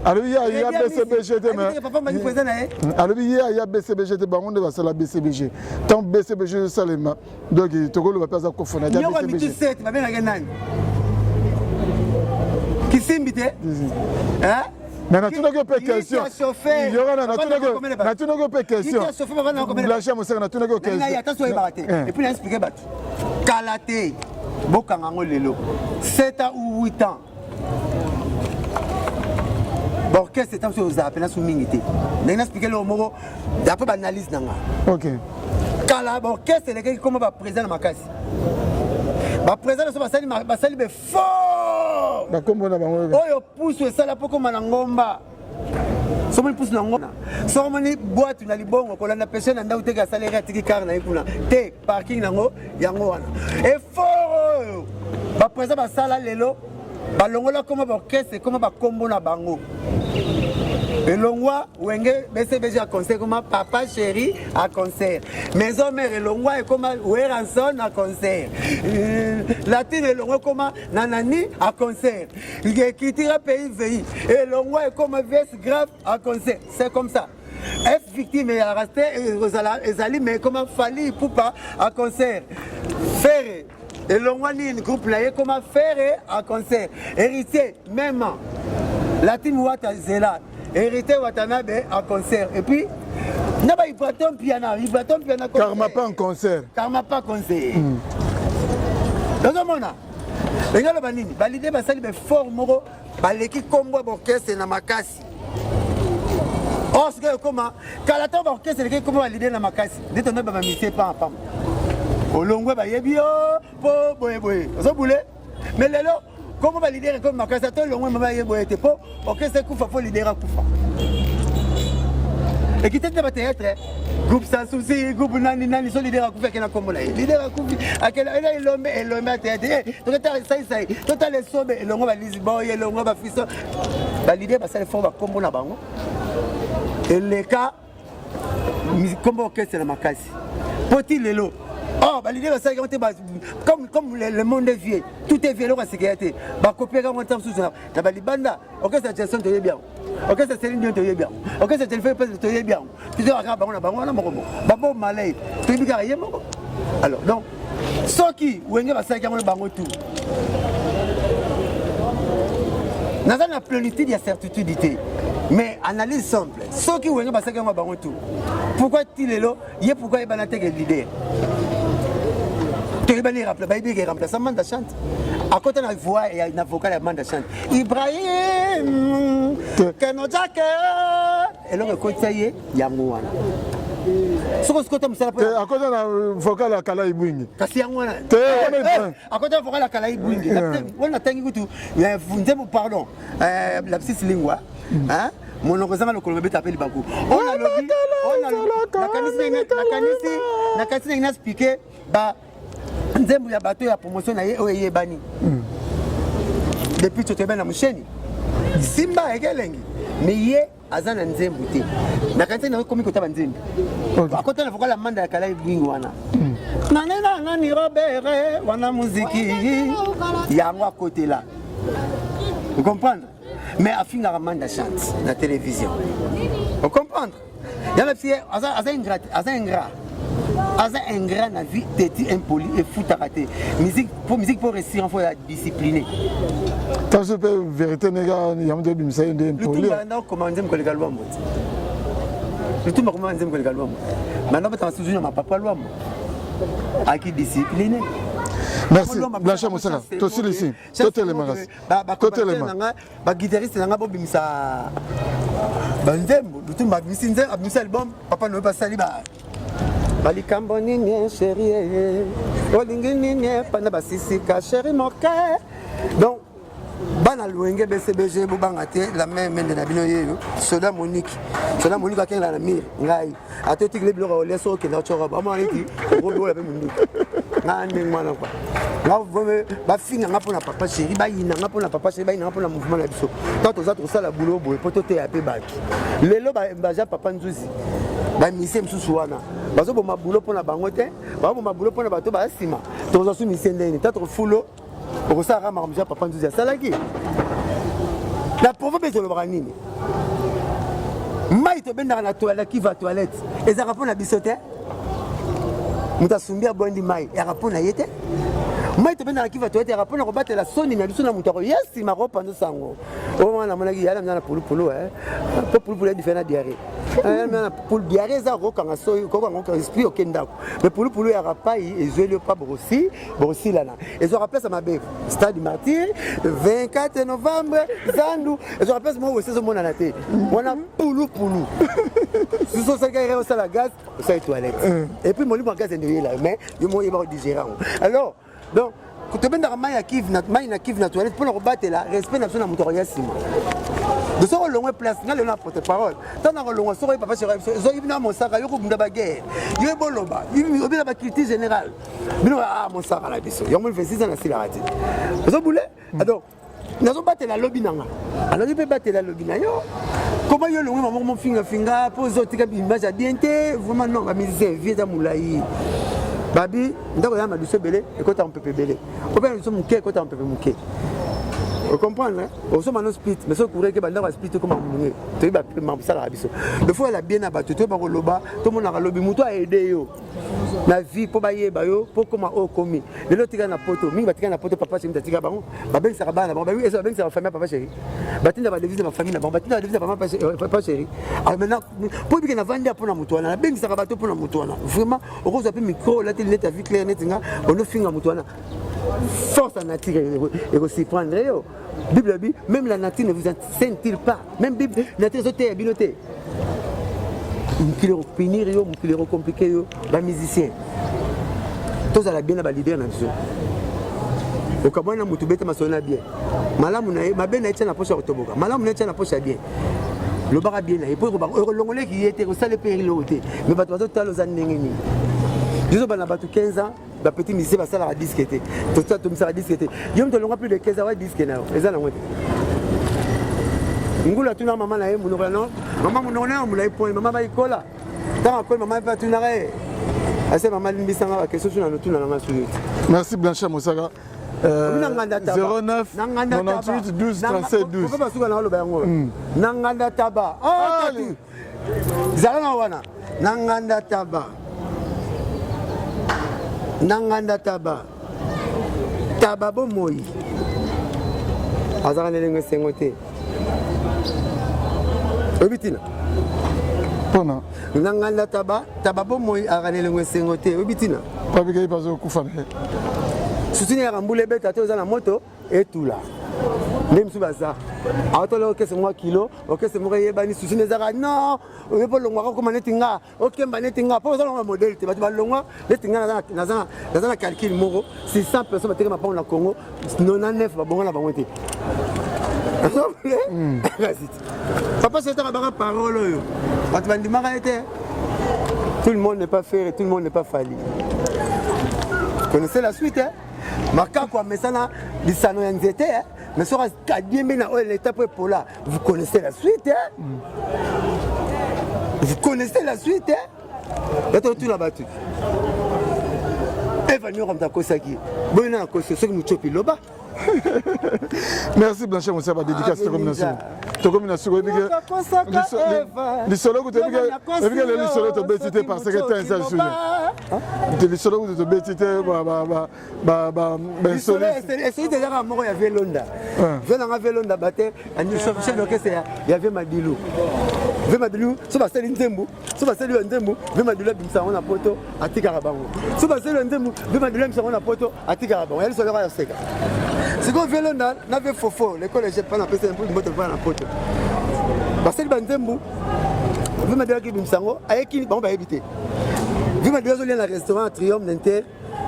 alobi ya BCBGT mais papa maki président nae alobi ya BCBGT bangonde basala BCBG tant BCBG salema donc tokolo ba pesa ko fona ya BCBG ba benga nani Kissimbite hein mais natuna ko question yora natuna ko question la chambre c'est natuna ko question et puis expliquer bat kalaté bokanga ngolelo 7 ou 8 ans orchestre c'est aussi aux appels sous minité n'a expliquer le mot d'après analyse nanga OK kala orchestre les gars comment va président na makasi ba président so basali be fort ba kombo na bango oyo pousse sala poko manangomba so moni pousse na ngomba so moni boîte na libongo kolanda pêcher na ndau teka salaire atiki car na ikuna te parking nango yango wana et fort ba président basala lelo balongola comme ba orchestre comme ba kombo na bango elongwa wenge BCBG à concert comme papa chéri à concert maison mère elongwa et comme Weranson à concert latine elongwa comme nanani à concert kitira pays veille elongwa et comme vs grave à concert c'est comme ça F victime et resté ezali mais comme Fali Poupa à concert Ferré elongwa ni groupe là comme Ferré à concert héritier même latine wata zela hérité Watanabe en concert et puis naba Ibraton piano Karma pas en concert donc mona ngalo banini balide basali be fort moko baleki kombo orchestre na makasi osque comment kalato orchestre leki kombo balide na makasi ndito naba ba mise pa pam olongwe ba yebio po boye ozo boule mais lelo comment va leader comme makasa to longwe mama yebo ete po orchestre kufa fo leader kufa et qui tente ba théâtre groupe sans souci groupe nani so leader kufa kena kombo la leader kufi akela ela elombe théâtre to ta sai to ta le sobe elongo ba Lisboy elongo ba fiso ba leader ba sale fo ba kombo na bango eleka kombo orchestre na makasi poti lelo oh bah l'idée c'est comme le monde est vieux tout est vieux là c'est sécurité bah copier quand on tape sous ça bah libanda ok ça Jason te bien ok ça Céline Dion te bien ok ça téléphone te bien tu dois regarder on a bah bon malais tu dis rien alors donc ceux qui wenge ba ça quand on bango tout dans la plénitude il y a certitude mais analyse simple ceux qui wenge ba ça quand on bango tout pourquoi tilelo y pourquoi il banate que l'idée tu vas les rappeler baby qui remplace Amanda chante à côté de la voix et un vocal Amanda chante Ibrahim Keno Jack elongo kotaye yango wana soko sikota musala po akoza na vocal ya kala ibwingi kasi yango wana akoza vocal ya kala ibwingi wana tangi kutu ya nzembo pardon la petite lingua hein monoko zanga lokolo beta apeli baku ona lobi na kanisi na expliquer ba nzembo ya bato ya promotion na ye oye bani depuis tout est na musheni simba ekelengi mais ye azana nzembo te na kanisi na komi kotaba nzembo akota na vocal manda ya kala ibwingi wana nanena ni Robert wana muziki yango akotela vous comprenez mais afinga ramanda chante na télévision vous comprenez il y a la fille asa ingrat na vie teti impoli et fou raté musique pour réussir il faut être discipliné tant je peux vérité nega yamde bimsa inde impoli le tout na commander ko le galwambo le tout ma commander ko le galwambo maintenant pas toujours ma papa lwambo aki discipliné. Merci Blanchard Moussala tosi ici totel magas totel magas ba guitariste nanga bo bimisa banzembo le tout ma bisinze abimisa album papa ne pas sali ba balikambo nini chérie olingi nini pana basisika chérie moke donc bana luenge BCBG bubanga te la même mende na bino yeyo soda Monique akengala na mire ngai atoti le biloko leso ke na chora ba mari robo la mundu ngande mwana kwa nga vome ba finga ngapo na papa chérie ba yina ngapo na papa chérie ba yina ngapo na mouvement na biso tant aux autres sala boulot boy poto te ape baki lelo ba ja papa nzuzi ba mise msusu wana bazo bo mabulo pona bango te ba bo mabulo pona bato ba sima to zo su mise ndeni tant fulo au ça rama comme papa nzuzi ya salaki la pauvre besoin le branini mai to benda na toilette qui va toilette et ça répond na bisote muta sumbia bondi mai ya rapona yete mai to benda na qui va toilette ya rapona ko batela soni na biso na mutako yesi maropa ndo sango o mwana monaki yala mna na pulu po pulu différent diarrhée na pour diarrhée za ko kanga so ko kanga esprit okendako mais pulu ya rapai ezweli pas borossi lana et je rappelle ça ma bête stade martyr 24 novembre zandu et je rappelle moi aussi ce mona na te wana pulu si so ça gaire ça la gaz ça toilette et puis mon libre gaz est là mais yo mo yeba digérer alors donc quand tu benda mai na kiv na toilette pour le rebattre là respect na moto ya sima de ce que l'on place na le na porte-parole tant na l'on so papa chérie zo ibina mon saka yo ko bunda ba guerre yo boloba ibina ba culture générale bino mon saka la biso yo mo 26 ans na sila rati zo boule alors nazo battre la lobby nanga alors il peut battre la lobby na yo comment yo l'on mon finga pose tika image à bien te vraiment non ba musicien vieux da moulai babi ndako ya maduso belé ekota on peut belé ko ben so muke ekota on peut muke. Vous comprenez? On se manage split, mais ce courrier qui va dans split comme un tu vas ça la biso. De fois elle a bien abattu, tu vas au loba, tout le monde a lobby, muto a aidé yo. La vie pour bailler bayo, pour comment au commis. Le lot tika na poto, mi batika na poto papa chéri tika bango. Ba ben ça bana, ba oui, ça ben ça famille papa chéri. Batina va devise ma famille na batina va devise papa chéri. Alors maintenant pour bien na vendre pour na muto na ben ça bato pour na muto na. Vraiment, on cause un peu micro là télé ta vie claire net nga, on le finga muto na. Force à nature et aussi prendre yo. Bible dit même la nature ne vous enseigne-t-il pas même Bible nature zote binoté mukilero finir yo mukilero compliqué yo ba musicien tous à la bien ba leader na biso o kamwana mutu beta masona bien malamu na mabe na na poche otoboka malamu na na poche bien le bara bien na et pour longolé qui était au salle périloté mais bato bato talo za ndengeni Dieu bana bato 15 ans ba petit musicien ba sala disque était tout ça tout ça disque était yo mto longa plus de 15 ans wa disque na eza na ngote ngula tuna mama na ye munoko na mama munoko na mulai point mama ba ikola tant que maman pas tuna re ase mama limbisanga ba question tuna no tuna na suite. Merci Blanchard Moussala 09 98 12 37 12 ko ba suka na lo ba yango nanganda taba oh tatu zalana wana nanganda taba nanganda taba taba bo moi azara nelengo sengote obitina pona nanganda taba taba bo moi azara nelengo sengote obitina pas bika ipazo kufana soutenir ambule beta te ozana moto et tout là Même sous bazar. Auto là, ok, c'est moi kilo, ok, c'est moi qui bani souci les arabes. Non, on est pas long, on comment netinga, ok, banetinga. Pas besoin de modèle, tu vas te balonga, netinga dans un calcul moro. 600 personnes qui m'appellent au Congo, 99 va bon la bangote. Papa, c'est un parole. Tout le monde n'est pas fait, tout le monde n'est pas fallu. Vous connaissez la suite, hein? Marca quoi, mais ça là, les salons en été, hein? Mais ça va bien dans l'étape pour là. Vous connaissez la suite, hein? Vous connaissez la suite, hein? Là, tu l'as battu. Evanio Ramtakosaki. Bon, on a cause ce que nous chopons là-bas. Merci Blanchard Moussa pour la dédicace de combinaison. De combinaison, les solos que tu as dit, les solos te bêtité parce que tu as un seul sujet. Les solos que tu as bêtité, les solos, c'est déjà à mort, il y avait Londa. Je n'en avais Londa batté, il y avait Madilou. Madilou, ça va salir Ndembu, ça va salir Ndembu, Madilou Bimsaron à Poto, à Tikarabango. Ça va salir Ndembu, Madilou Bimsaron à Poto, à Tikarabango. Elle se lèvera à Sega. C'est qu'on vélo n'avait faux. L'école j'ai pas l'empêché un peu de moto pas la pote. Parce que Bandembu, vous m'avez dit que Bimsango, avec qui on va éviter. Vous m'avez dit dans le restaurant Triomphe d'Inter,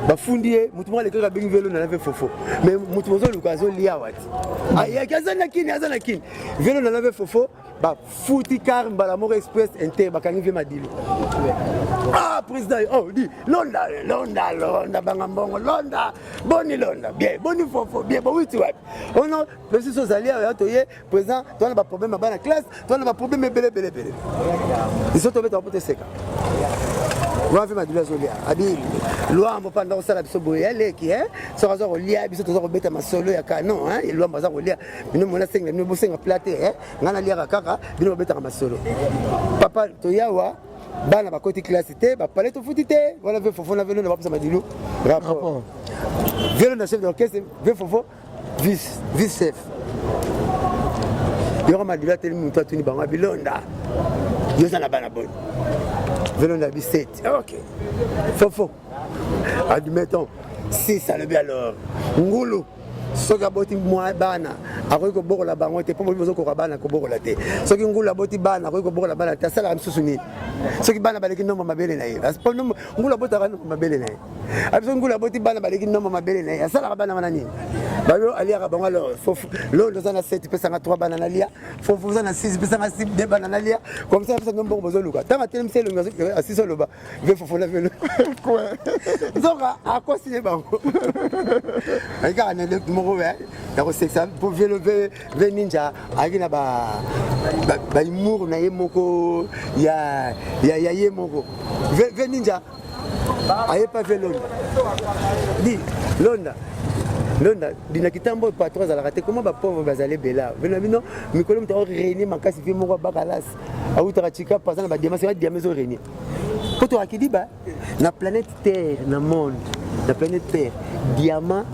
bah fundier, mutumo l'école a bien vélo n'avait faux. Mais mutumo zo l'occasion lié à wat. Ah il y a Kazanakin. Vélo n'avait faux. Bah fouti car Balamor Express Inter bah quand il vient Madilo. Ah président, oh dit Londa Bangambongo, Londa, boni Londa, bien, boni fofo, bien, bon oui tu vois. Oh non, même si ces alliés, président, tu as pas problème dans la classe, tu as pas problème belé. Ils sont tombés dans le sec. Moi je m'adule Zolia, Abi, loi on pas dans ça la bisoboye elle qui hein, ça va lia biso to beta ma solo ya canon hein, et loi baza lia, bino mona senga bino bosenga platé hein, ngana lia kaka, bino beta ma solo. Papa to yawa bana ba côté classe té ba palais to futité voilà veut fofo na vélo na ba madilu rapport vélo na chef d'orchestre veut fofo vice chef yoro madilu tel muto tuni banga bilonda yo za na bana bon vélo na bisette OK fofo admettons si ça le bien alors ngulu soka boti moi bana akoki kobokola bango te mpo bozokoka bana kobokola te soki ngula boti bana akoki kobokola bana te asalaka misusu nini soki bana baleki nomba mabele na ye ngula botaka nomba mabele na ye abiso ngula boti bana baleki nomba mabele na ye asalaka bana wana nini bayo aliaka bango alors londo oza na 7 pesanga 3 bana na lia fofu oza na 6 pesanga 2 bana na lia comme ça apesa nombongo bozoluka ntango atelemisi elongi asisi oloba ve fofu na velo nzoka akosine bango aikaka na eleki moko ya sexa pour vélo ninja akina ba humour na ye moko ya ye moko ve ninja aye pas vélo di Londa dina kitambo patron za la raté comment ba pauvre bazale bela vena bino mikolo mta réunir makasi fi moko bakalas autra chika pasana ba diamant c'est diamant zo réunir poto akidi ba na planète terre na monde na planète terre diamant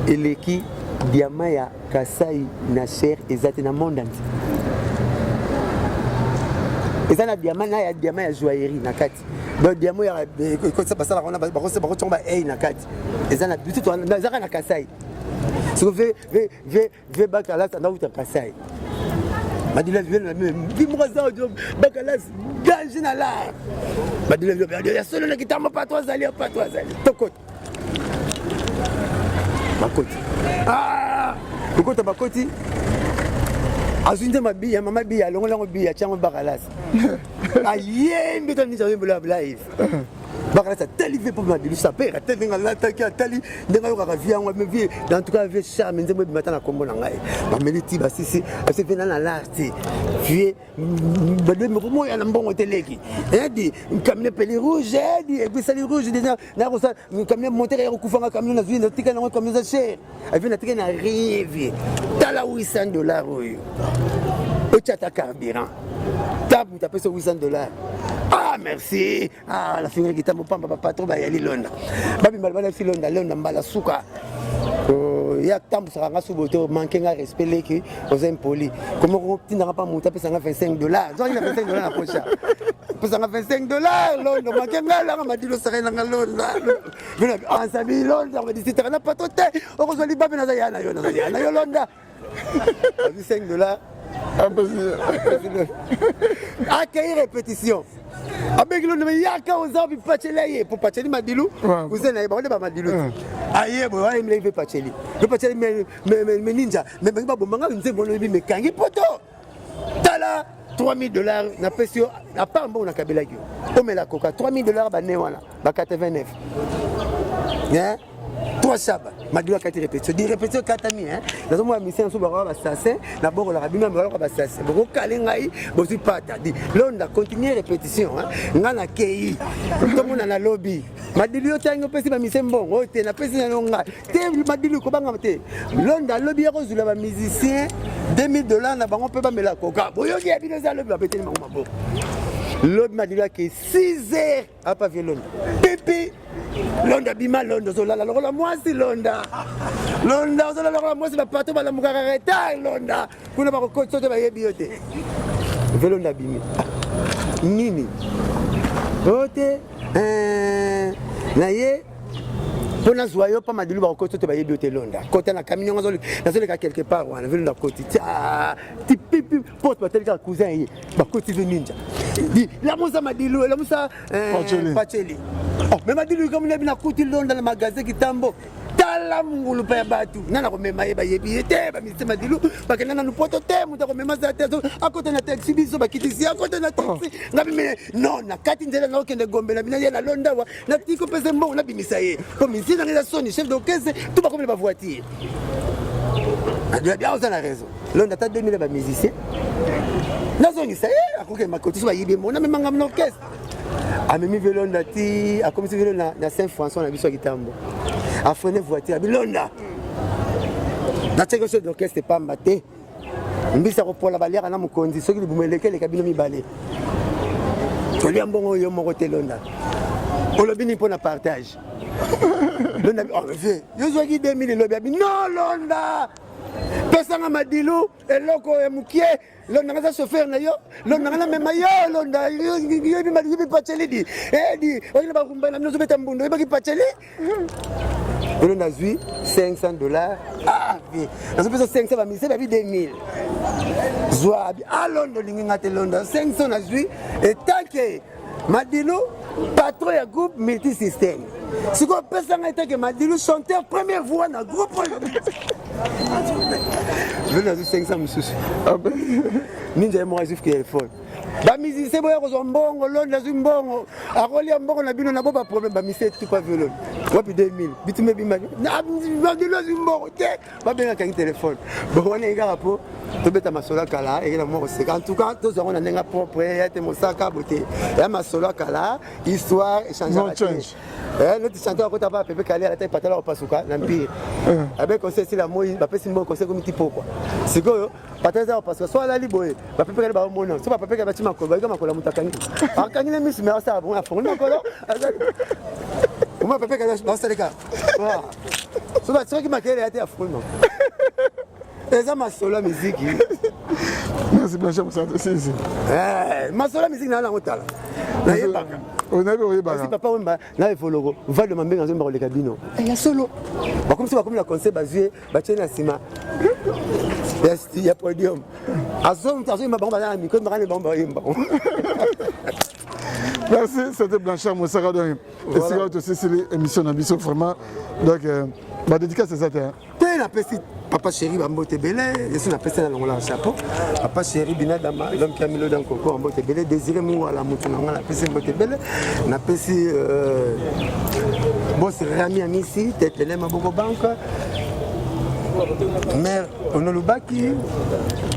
eleki diamant ya Kasai na cher ezati na monde entier eza na diamant na ya diamant ya joaillerie na kati donc diamant ya ko ça basala on a ba chomba na kati eza na bitu to na na Kasai so ve bakalas na uta Kasai madila vile bi mwaza job bakalas danger na la madila vile ya solo na kitamba pas toi zali tokot bakoti kokota bakoti azunde mabiya mama biya longolango biya chango bakalas ayembi tani jawe bula live bakalas tali vepo madilu sapera tali ngala tali ndenga yoka via ngwa mevi dans tout cas vie charme nzembo bimata na kombo na ngai ba meliti ba sisi ase vena na l'arti vie bade me komo ya na mbongo teleki edi camion peli rouge edi et puis ça les rouge déjà na ko ça camion monter ya kufanga camion na vie na tika na camion za cher avec na tika na rive tala $800 oyo ochata carburant tabu tapé ce $800. Ah merci. Ah la finir qui t'a mon papa patron ba yali Londa. Babi mbala fi Londa mbala suka. il y a tant de gens qui ont manqué de respect qui aux impolis. Comment tu n'as pas monté pour $25? Toi, il a $25 la prochaine. Pour $25, Londres, manqué là, m'a dit le serait dans Londres. En sabi Londres, on m'a dit si tu n'as pas tout tête, on reçoit les babes dans la Londres. $5. Accueillir répétition. Avec le nom Yaka aux hommes, Pacheli, pour Pacheli Madilou, vous êtes pas Madilou. Aïe, bon, il me lève Pacheli. Le Pacheli, mais ninja, mais pas bon, on sait bon, mais Kangi Poto. Tala, $3,000, n'a pas sûr, à part bon, on a Kabelagio. On met la coca, $3,000, Banéwana, Ba 89. Hein? 3 sabats, Madilou a 4 répétitions. Des répétitions 4 amis, hein? Dans un mission sur le assassin, d'abord la rabine, mais alors assassin. Bon, Kalingaï, bon, c'est pas dit. Là, on a continué répétition, hein? On a KI, tout le monde a lobby. Madilou, tu as une petite mission bon, tu as une petite longue. Tu es Madilou, comment tu es? L'on a lobby, rose, la musicien, $2,000, on peut pas me la coca. Bon, il y a bien ça, le blanc, pété, mon l'autre Madilou qui est 6 heures à Pavillon. Pipi. Londa bima Londa zolala lokola mwasi Londa zolala lokola mwasi bapato bala mukarareta Londa kuna bakokotso te bayebi yote velonda bimi nini ote naye pona zoyo pa Madilou bakokotso te bayebi yote Londa kota na camion nazoleka quelque part wana velonda koti ti pipi porte batelika cousin yi bakoti de ninja di la musa Madilou la musa Pacheli. Oh, mais Madilou comme il a bien coûté Londres dans le magasin qui tambo. Tala mungulu pa batu. Nana ko mema yeba yebi te ba Mr Madilou parce que nana nous poto te muta ko mema za te à côté na taxi biso ba kitisi à côté na taxi. Ngabi me non na kati ndela na okende Gombe na bina na Londres wa na tiko pese mbongo na bimisa ye. Comme ici dans la zone chef d'orchestre tout pas comme ba voiture. Madilou bien on a raison. Londres ta 2000 ba musicien. Na zone ça y a ko ke makoti ba yebi mo na même ngam l'orchestre. A même Velonda ti a comme si Velonda na Saint-François na biso kitambo a frené voiture a Velonda na tcheko chef d'orchestre pas maté mbisa ko pola baliaka na mukonzi soki libumeleke le kabino mibale to li ambongo yo moko te Londa olobini pour na partage Londa oh fait yo zo ki 2000 lobi abi non Londa pesanga Madilou eloko emukie Londa nga chauffeur na yo Londa nga mema yo Londa yo bi Madilou Pacheli di di oyina ba kumba na minozo beta mbundo ibaki Pacheli Londa zui $500 ah vi nazo pesa 500 ba mise ba bi 2000 zwa bi Londa lingi ngate Londa 500 na zui et tant que Madilou patron ya groupe multisystème siko pesa nga tant que Madilou chanteur première voix na groupe Londa zui 500 mususu ninja moi juif qui est folle ba musicien boya ko zombongo Londa zumbongo akoli mbongo na bino na bo ba problème ba musicien tout pas violon wapi 2000 bitume bima na Madilou zumbongo te ba benga kangi téléphone bo wana ngara po to beta masola kala et la mort c'est en tout cas tous on a nenga propre ya te mosaka beauté ya masola kala histoire échange notre chanteur ko ta ba pepe kala ta patala ko pasuka na mpire avec conseil si la moi ba pesi mbongo conseil comme tipo quoi c'est que patala parce que soit la liboye ba pepe kala ba mona so ba pepe kala tima ko ba makola mutakangi akangi le miss mais ça bon a fond nakolo moi pepe kala ba saleka so ba tsaki makele ya te aful non eza masolo musique merci Blanchard pour ça aussi masolo musique na ngotala na yebaka on avait oyebaka si papa wemba na efoloko va de mambenga nzomba ko leka bino ya solo ba comme si ba comme la concert basé ba tena sima ya podium azom ma bomba na micro ma bomba yemba merci c'était Blanchard Moussara donc et c'est aussi c'est l'émission d'ambition vraiment donc ma dédicace c'est ça la petite papa chéri Bambote Belé, je suis la personne à l'ongla chapeau. Papa chéri Binadama, l'homme qui a mis le dans coco Bambote Belé, désiré moi la mouton la personne Bambote Belé, la personne boss Rami Amissi, tête les ma beaucoup banque. Mère Onolobaki,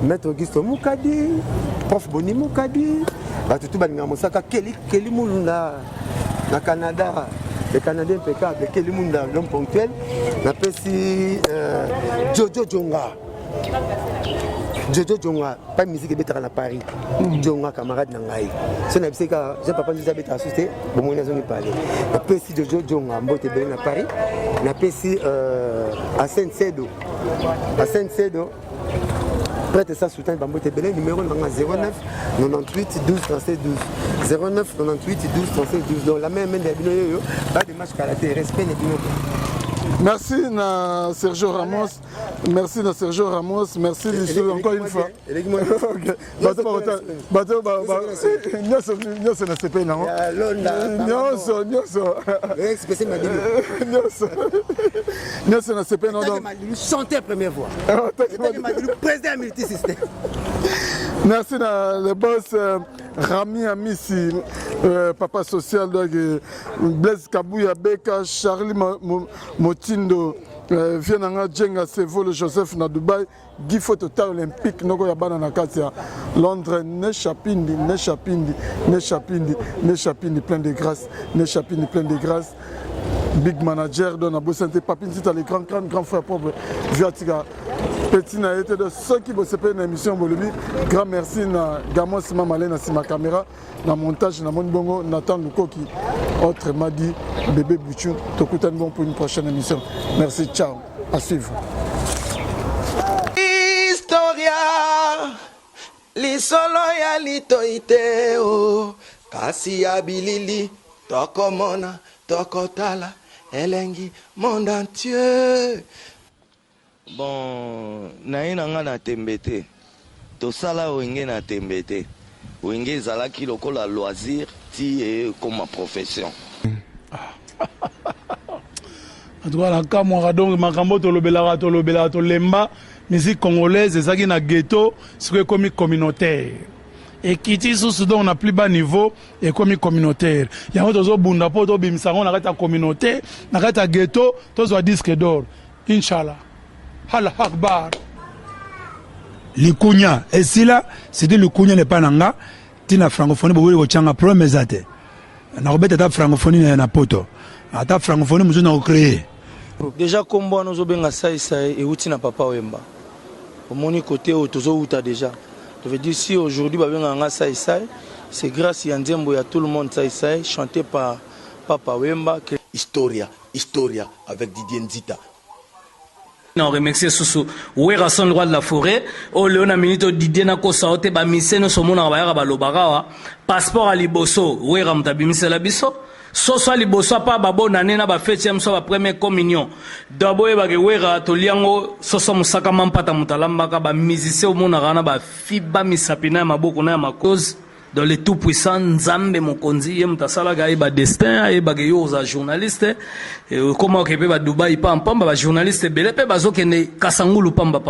maître Augusto Moukadi, prof Boni Moukadi, tout le monde Kelly Moulunda, na Canada. Les Canadiens impeccables, Kelly Munda, l'homme ponctuel, on appelle si Jojo Djonga. Jojo Jonga pas musique beta na Paris Jonga camarade na ngai so na biseka je papa nous habite à souté bon moi nazo ni parler na pesi Jojo Jonga mbote bele na Paris na pesi à Saint-Cedo prête ça soutien bambote bele numéro 09 98 12 37 12 09 98 12 37 12 donc la même de bino yo pas de match karaté respect les bino. Merci na Sergio Ramos, merci encore une fois. Merci le boss Rami Amissi, papa social, Blaise Kabouya Beka, Charlie Motindo, Vienanga Djenga Sevo, le Joseph na Dubaï, Guy Total Olympique, Nogo Yabana na Katia, Londres, ne chapindi, plein de grâce, Big Manager, Don Abou Santé, Papine, c'est les grands frères pauvres, Viatika. Petit na été de ceux qui bossent une émission Bolobi. Grand merci na Gamos Mamalé na ma caméra, na montage na mon bongo Nathan Lukoki, autre Madi, bébé Bouchou. Tokutan bon pour une prochaine émission. Merci, ciao. À suivre. Historia, li solo ya litoite o, kasi ya bilili, tokomona, tokotala, elengi, monde entier. Bon, naina nga na tembete. To sala wenge na tembete. Wenge zalaki lokola loisir ti comme ma profession. En tout cas, la camora donc makambo to lobela to lemba musique congolaise ezaki na ghetto, c'est comme communautaire. Et qui dit sous donc na plus bas niveau et comme communautaire. Ya ngo tozo bunda po to bimsango na kata communauté, na kata ghetto, tozo disque d'or. Inshallah. Allah Akbar. Likunya. Et si là, c'était le Kunya n'est pas nanga, tina francophonie, vous voulez que tu problème zate. Na robeta ta francophonie na poto. Ata francophonie nous on a créé. Déjà comme moi nous obenga ça et outi na papa Wemba. Au mon côté au tozo outa déjà. Je veux dire si aujourd'hui ba benga ça c'est grâce à Nzembo ya tout le monde ça chanté par papa Wemba que Historia avec Didier Nzita. On remercie Soussou. Où est son droit de la forêt? Oh, Léona Minito Didier Nako Saote, ba mise no somona ba ba lobarawa. Passeport à Liboso. Où est Ramtabi mise la biso? Soso Liboso pa babo nanena ba fête so ba première communion. Dabo e ba ke wera to liango soso musaka mampata mutalamba ka ba musicien au mona rana ba fiba misapina maboko na makoz. Dans les tout puissants Nzambe Mokonzi yem tasala ga ba destin e ba yo za journaliste comment que ba Dubai pam ba journaliste belé pe bazokende kasangulu pamba.